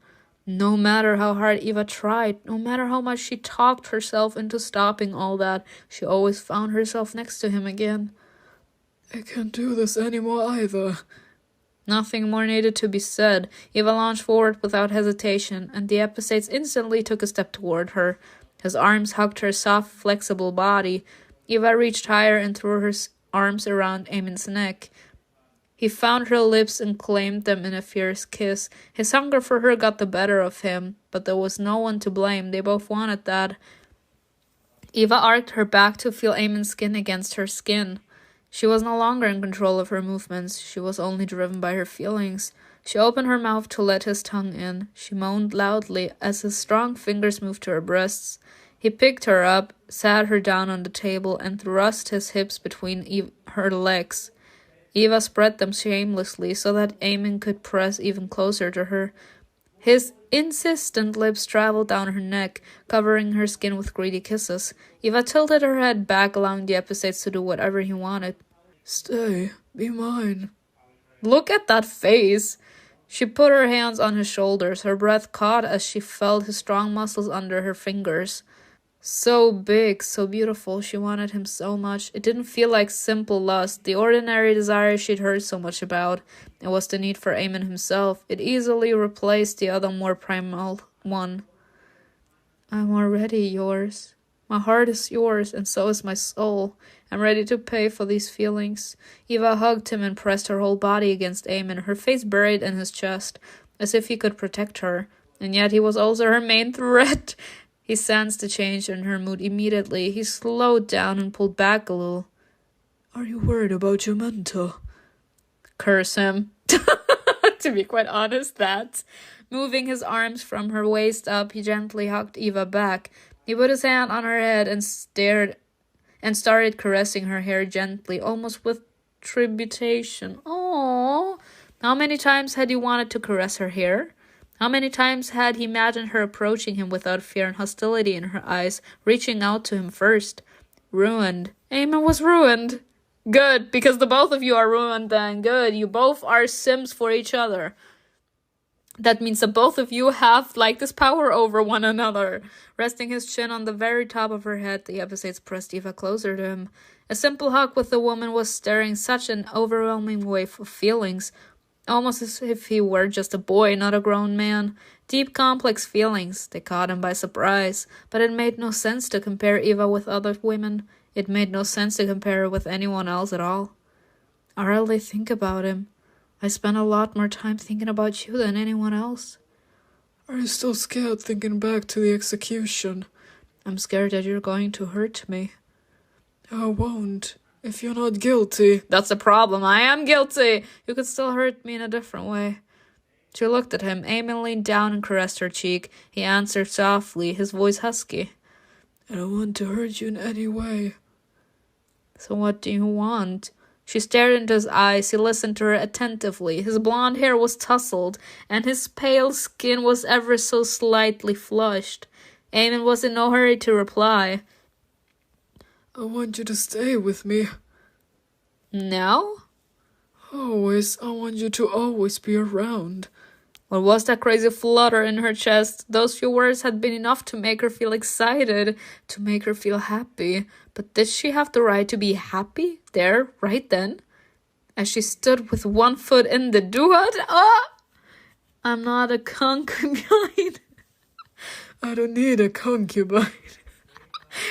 No matter how hard Eva tried, no matter how much she talked herself into stopping all that, she always found herself next to him again. I can't do this anymore either. Nothing more needed to be said. Eva launched forward without hesitation, and the apostates instantly took a step toward her. His arms hugged her soft, flexible body. Eva reached higher and threw her arms around Eamon's neck. He found her lips and claimed them in a fierce kiss. His hunger for her got the better of him, but there was no one to blame. They both wanted that. Eva arched her back to feel Eamon's skin against her skin. She was no longer in control of her movements. She was only driven by her feelings. She opened her mouth to let his tongue in. She moaned loudly as his strong fingers moved to her breasts. He picked her up, sat her down on the table, and thrust his hips between her legs. Eva spread them shamelessly so that Eamon could press even closer to her. His insistent lips traveled down her neck, covering her skin with greedy kisses. Eva tilted her head back, allowing the episodes to do whatever he wanted. Stay, be mine. Look at that face! She put her hands on his shoulders, her breath caught as she felt his strong muscles under her fingers. So big, so beautiful, she wanted him so much. It didn't feel like simple lust, the ordinary desire she'd heard so much about. It was the need for Eamon himself. It easily replaced the other more primal one. I'm already yours. My heart is yours, and so is my soul. I'm ready to pay for these feelings. Eva hugged him and pressed her whole body against Eamon, her face buried in his chest, as if he could protect her. And yet he was also her main threat. He sensed the change in her mood immediately. He slowed down and pulled back a little. Are you worried about your mentor? Curse him. To be quite honest, that. Moving his arms from her waist up, he gently hugged Eva back. He put his hand on her head and started caressing her hair gently, almost with tribulation. Aww. How many times had he wanted to caress her hair? How many times had he imagined her approaching him without fear and hostility in her eyes, reaching out to him first? Ruined. Eamon was ruined. Good, because the both of you are ruined then. Good, you both are sims for each other. That means that both of you have, like, this power over one another. Resting his chin on the very top of her head, the episodes pressed Eva closer to him. A simple hug with the woman was stirring such an overwhelming wave of feelings, almost as if he were just a boy, not a grown man. Deep, complex feelings. They caught him by surprise, but it made no sense to compare Eva with other women. It made no sense to compare her with anyone else at all. I rarely think about him. I spend a lot more time thinking about you than anyone else. Are you still scared thinking back to the execution? I'm scared that you're going to hurt me. I won't. If you're not guilty. That's the problem. I am guilty. You could still hurt me in a different way. She looked at him. Eamon leaned down and caressed her cheek. He answered softly, his voice husky. I don't want to hurt you in any way. So what do you want? She stared into his eyes. He listened to her attentively. His blonde hair was tousled, and his pale skin was ever so slightly flushed. Eamon was in no hurry to reply. I want you to stay with me. No? Always. I want you to always be around. What was that crazy flutter in her chest? Those few words had been enough to make her feel excited, to make her feel happy. But did she have the right to be happy there, right then? As she stood with one foot in the duat. I'm not a concubine. I don't need a concubine.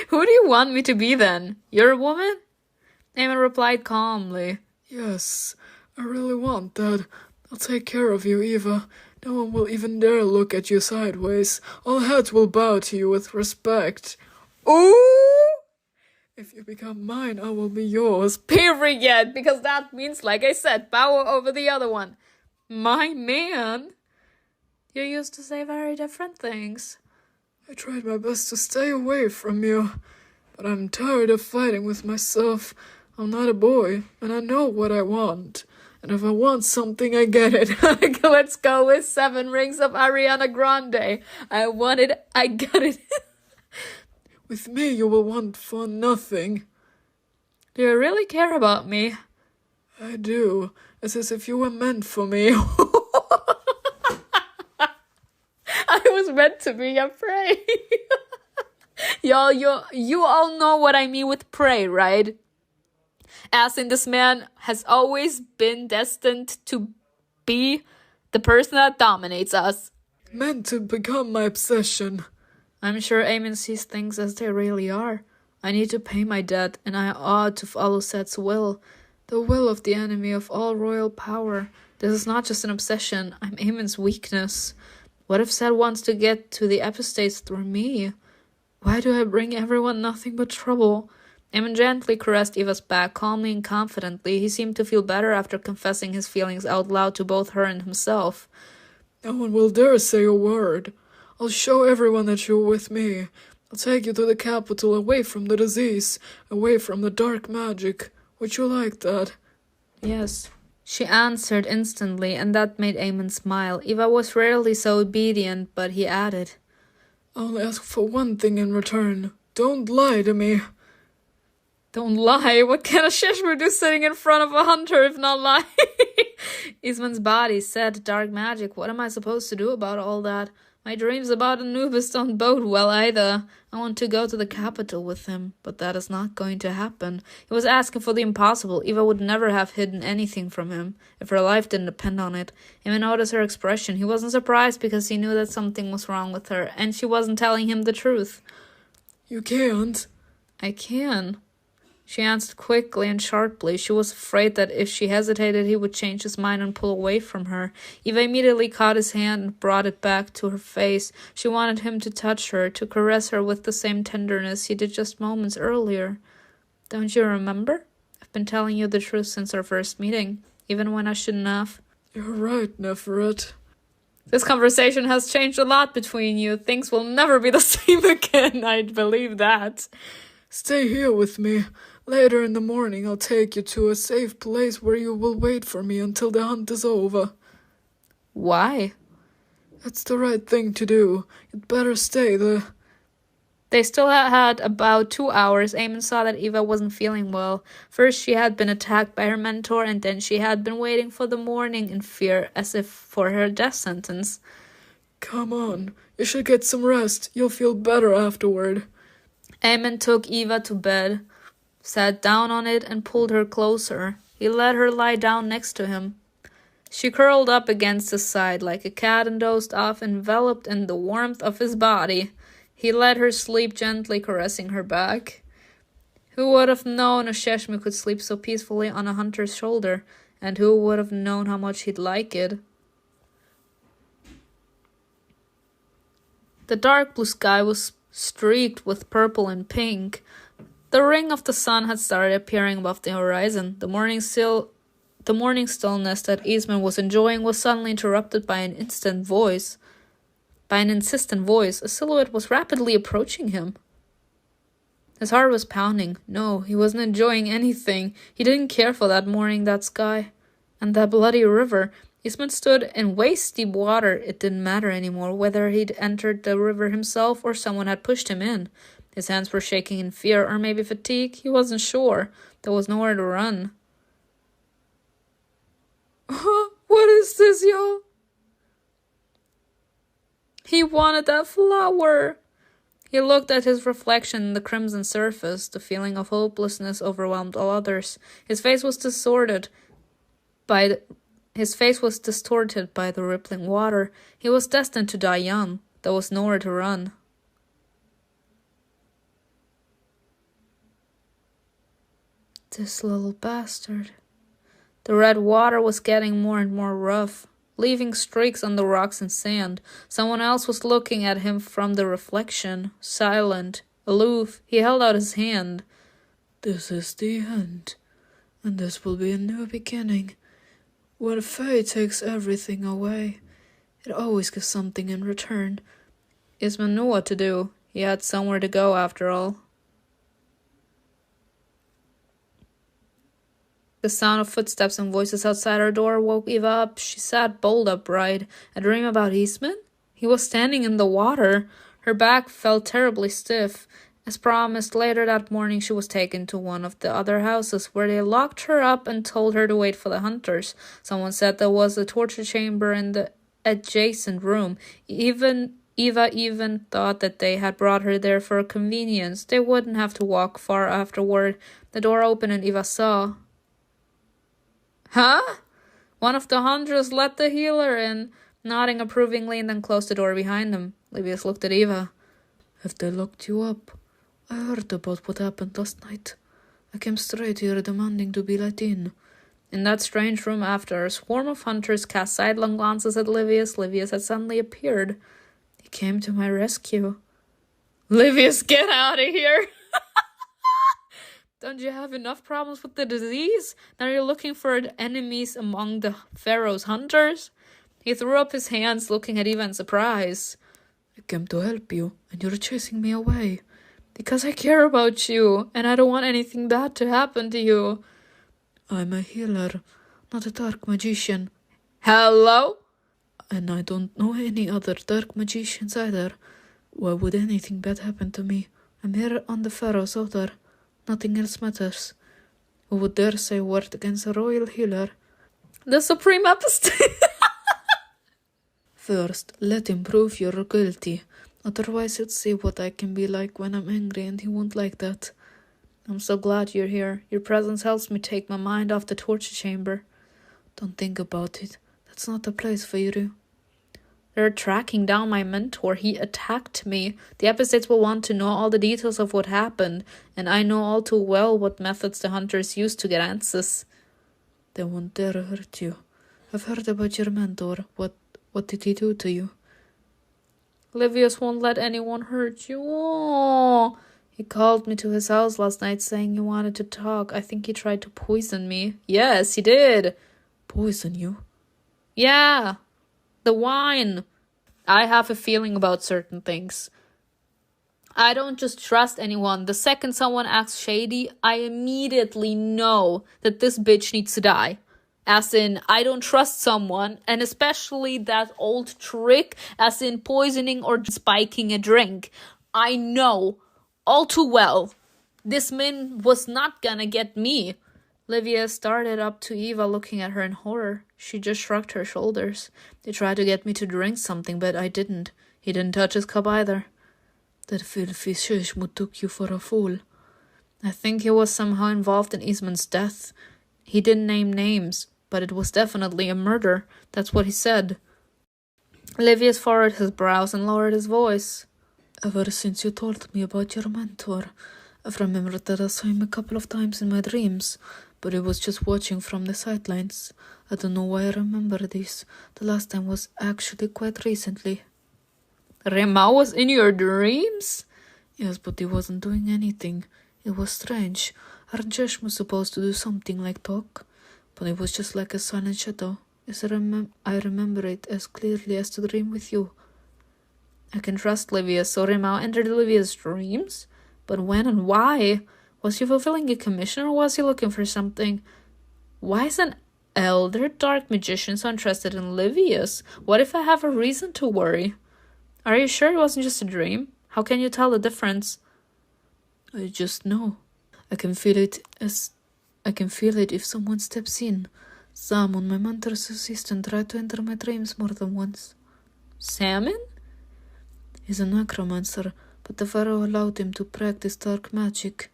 Who do you want me to be then? You're a woman? Eamon replied calmly. Yes, I really want that. I'll take care of you, Eva. No one will even dare look at you sideways. All heads will bow to you with respect. Ooh! If you become mine, I will be yours. Period! Because that means, like I said, power over the other one. My man! You used to say very different things. I tried my best to stay away from you, but I'm tired of fighting with myself. I'm not a boy, and I know what I want. And if I want something, I get it. Let's go with 7 Rings of Ariana Grande. I want it, I got it. With me, you will want for nothing. Do you really care about me? I do. It's as if you were meant for me. I was meant to be a prey. Y'all, you all know what I mean with prey, right? As in, this man has always been destined to be the person that dominates us. Meant to become my obsession. I'm sure Eamon sees things as they really are. I need to pay my debt, and I ought to follow Set's will. The will of the enemy of all royal power. This is not just an obsession. I'm Eamon's weakness. What if Set wants to get to the epistates through me? Why do I bring everyone nothing but trouble? Eamon gently caressed Eva's back, calmly and confidently. He seemed to feel better after confessing his feelings out loud to both her and himself. No one will dare say a word. I'll show everyone that you're with me. I'll take you to the capital, away from the disease, away from the dark magic. Would you like that? Yes, she answered instantly, and that made Eamon smile. Eva was rarely so obedient, but he added, I'll only ask for one thing in return. Don't lie to me. Don't lie? What can a Sheshmer do sitting in front of a hunter if not lie? Isman's body said, dark magic, what am I supposed to do about all that? My dreams about Anubis don't bode well either. I want to go to the capital with him, but that is not going to happen. He was asking for the impossible. Eva would never have hidden anything from him, if her life didn't depend on it. Even noticed her expression. He wasn't surprised because he knew that something was wrong with her, and she wasn't telling him the truth. You can't. I can. She answered quickly and sharply. She was afraid that if she hesitated, he would change his mind and pull away from her. Eva immediately caught his hand and brought it back to her face. She wanted him to touch her, to caress her with the same tenderness he did just moments earlier. Don't you remember? I've been telling you the truth since our first meeting, even when I shouldn't have. You're right, Neferet. This conversation has changed a lot between you. Things will never be the same again. I believe that. Stay here with me. Later in the morning I'll take you to a safe place where you will wait for me until the hunt is over. Why? That's the right thing to do. You'd better stay there. They still had about 2 hours. Eamon saw that Eva wasn't feeling well. First she had been attacked by her mentor, and then she had been waiting for the morning in fear, as if for her death sentence. Come on, you should get some rest. You'll feel better afterward. Eamon took Eva to bed, sat down on it, and pulled her closer. He let her lie down next to him. She curled up against his side like a cat and dozed off, enveloped in the warmth of his body. He let her sleep, gently caressing her back. Who would have known a Sheshme could sleep so peacefully on a hunter's shoulder, and who would have known how much he'd like it? The dark blue sky was streaked with purple and pink. The ring of the sun had started appearing above the horizon. The morning stillness that Eastman was enjoying was suddenly interrupted by an insistent voice. A silhouette was rapidly approaching him. His heart was pounding. No, he wasn't enjoying anything. He didn't care for that morning, that sky, and that bloody river. Eastman stood in waist-deep water. It didn't matter anymore whether he'd entered the river himself or someone had pushed him in. His hands were shaking in fear, or maybe fatigue. He wasn't sure. There was nowhere to run. What is this, y'all? He wanted that flower. He looked at his reflection in the crimson surface. The feeling of hopelessness overwhelmed all others. His face was distorted by the rippling water. He was destined to die young. There was nowhere to run. This little bastard. The red water was getting more and more rough, leaving streaks on the rocks and sand. Someone else was looking at him from the reflection, silent, aloof. He held out his hand. This is the end, and this will be a new beginning. When fate takes everything away, it always gives something in return. Isman knew what to do. He had somewhere to go after all. The sound of footsteps and voices outside her door woke Eva up. She sat bolt upright. A dream about Eastman? He was standing in the water. Her back felt terribly stiff. As promised, later that morning she was taken to one of the other houses, where they locked her up and told her to wait for the hunters. Someone said there was a torture chamber in the adjacent room. Eva even thought that they had brought her there for convenience. They wouldn't have to walk far afterward. The door opened and Eva saw... Huh? One of the hunters let the healer in, nodding approvingly, and then closed the door behind them. Livius looked at Eva. Have they locked you up? I heard about what happened last night. I came straight here demanding to be let in. In that strange room, after a swarm of hunters cast sidelong glances at Livius had suddenly appeared. He came to my rescue. Livius, get out of here! Don't you have enough problems with the disease? Now you're looking for enemies among the Pharaoh's hunters? He threw up his hands, looking at Eva in surprise. I came to help you, and you're chasing me away. Because I care about you, and I don't want anything bad to happen to you. I'm a healer, not a dark magician. Hello? And I don't know any other dark magicians either. Why would anything bad happen to me? I'm here on the Pharaoh's altar. Nothing else matters. Who would dare say a word against a royal healer? The Supreme Apostate. First, let him prove you're guilty. Otherwise, you'd see what I can be like when I'm angry, and he won't like that. I'm so glad you're here. Your presence helps me take my mind off the torture chamber. Don't think about it. That's not the place for you. They're tracking down my mentor. He attacked me. The Apostates will want to know all the details of what happened, and I know all too well what methods the hunters use to get answers. They won't dare hurt you. I've heard about your mentor. What did he do to you? Livius won't let anyone hurt you. Oh, he called me to his house last night saying he wanted to talk. I think he tried to poison me. Yes, he did. Poison you? Yeah. The wine. I have a feeling about certain things. I don't just trust anyone. The second someone acts shady, I immediately know that this bitch needs to die. As in, I don't trust someone, and especially that old trick, as in poisoning or spiking a drink. I know all too well this man was not gonna get me. Livia started up to Eva, looking at her in horror. She just shrugged her shoulders. They tried to get me to drink something, but I didn't. He didn't touch his cup either. That filthy Shishmut took you for a fool. I think he was somehow involved in Isman's death. He didn't name names, but it was definitely a murder. That's what he said. Livius furrowed his brows and lowered his voice. Ever since you told me about your mentor, I've remembered that I saw him a couple of times in my dreams, but I was just watching from the sidelines. I don't know why I remember this. The last time was actually quite recently. Remmao was in your dreams? Yes, but he wasn't doing anything. It was strange. Aren't Jeshmu supposed to do something like talk? But it was just like a silent shadow. Yes, I remember it as clearly as the dream with you. I can trust Livia, so Remmao entered Livia's dreams? But when and why? Was he fulfilling a commission or was he looking for something? Why is an elder dark magician so interested in Livius? What if I have a reason to worry? Are you sure it wasn't just a dream? How can you tell the difference? I just know. I can feel it if someone steps in. Salmon, my mentor's assistant, tried to enter my dreams more than once. Salmon? He's a necromancer, but the pharaoh allowed him to practice dark magic.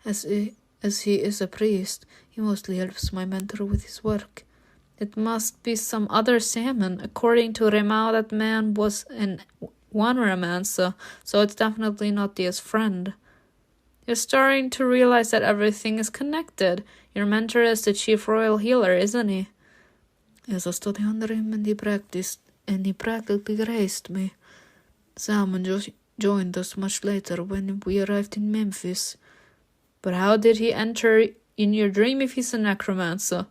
As he is a priest, he mostly helps my mentor with his work. It must be some other salmon. According to Remmao, that man was an wanderomancer, so it's definitely not Dia's friend. You're starting to realize that everything is connected. Your mentor is the chief royal healer, isn't he? Yes, I studied under him and he practically raised me. Salmon joined us much later when we arrived in Memphis. But how did he enter in your dream if he's a necromancer?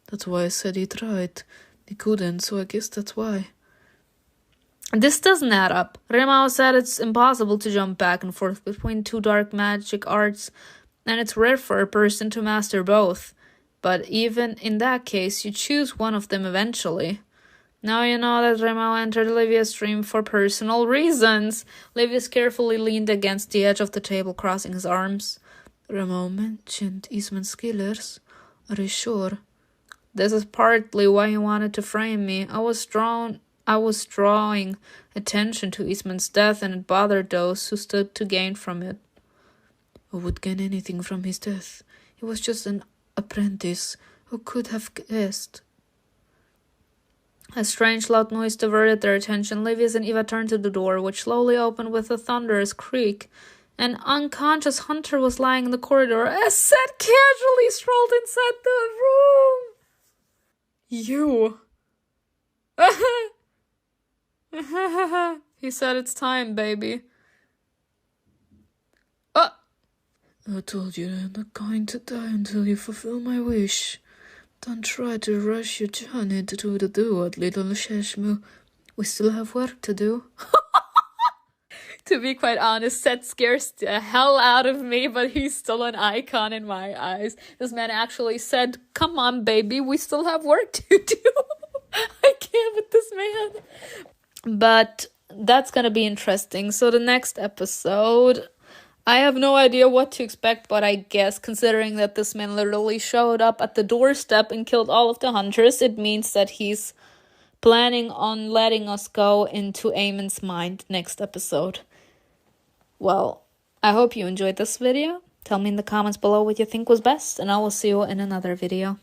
That's why I said he tried. He couldn't, so I guess that's why. This doesn't add up. Remmao said it's impossible to jump back and forth between two dark magic arts, and it's rare for a person to master both. But even in that case, you choose one of them eventually. Now you know that Remmao entered Livia's dream for personal reasons. Livius carefully leaned against the edge of the table, crossing his arms. Remmao mentioned Isman's killers. Are you sure? This is partly why he wanted to frame me. I was drawing attention to Isman's death, and it bothered those who stood to gain from it. Who would gain anything from his death? He was just an apprentice. Who could have guessed? A strange loud noise diverted their attention. Livius and Eva turned to the door, which slowly opened with a thunderous creak. An unconscious hunter was lying in the corridor. Seth casually strolled inside the room. You. He said it's time, baby. I told you you're not going to die until you fulfill my wish. Don't try to rush your journey to the door, little Sheshmu. We still have work to do. To be quite honest, that scares the hell out of me, but he's still an icon in my eyes. This man actually said, come on, baby, we still have work to do. I can't with this man. But that's gonna be interesting. So the next episode, I have no idea what to expect, but I guess considering that this man literally showed up at the doorstep and killed all of the hunters, it means that he's planning on letting us go into Eamon's mind next episode. Well, I hope you enjoyed this video. Tell me in the comments below what you think was best, and I will see you in another video.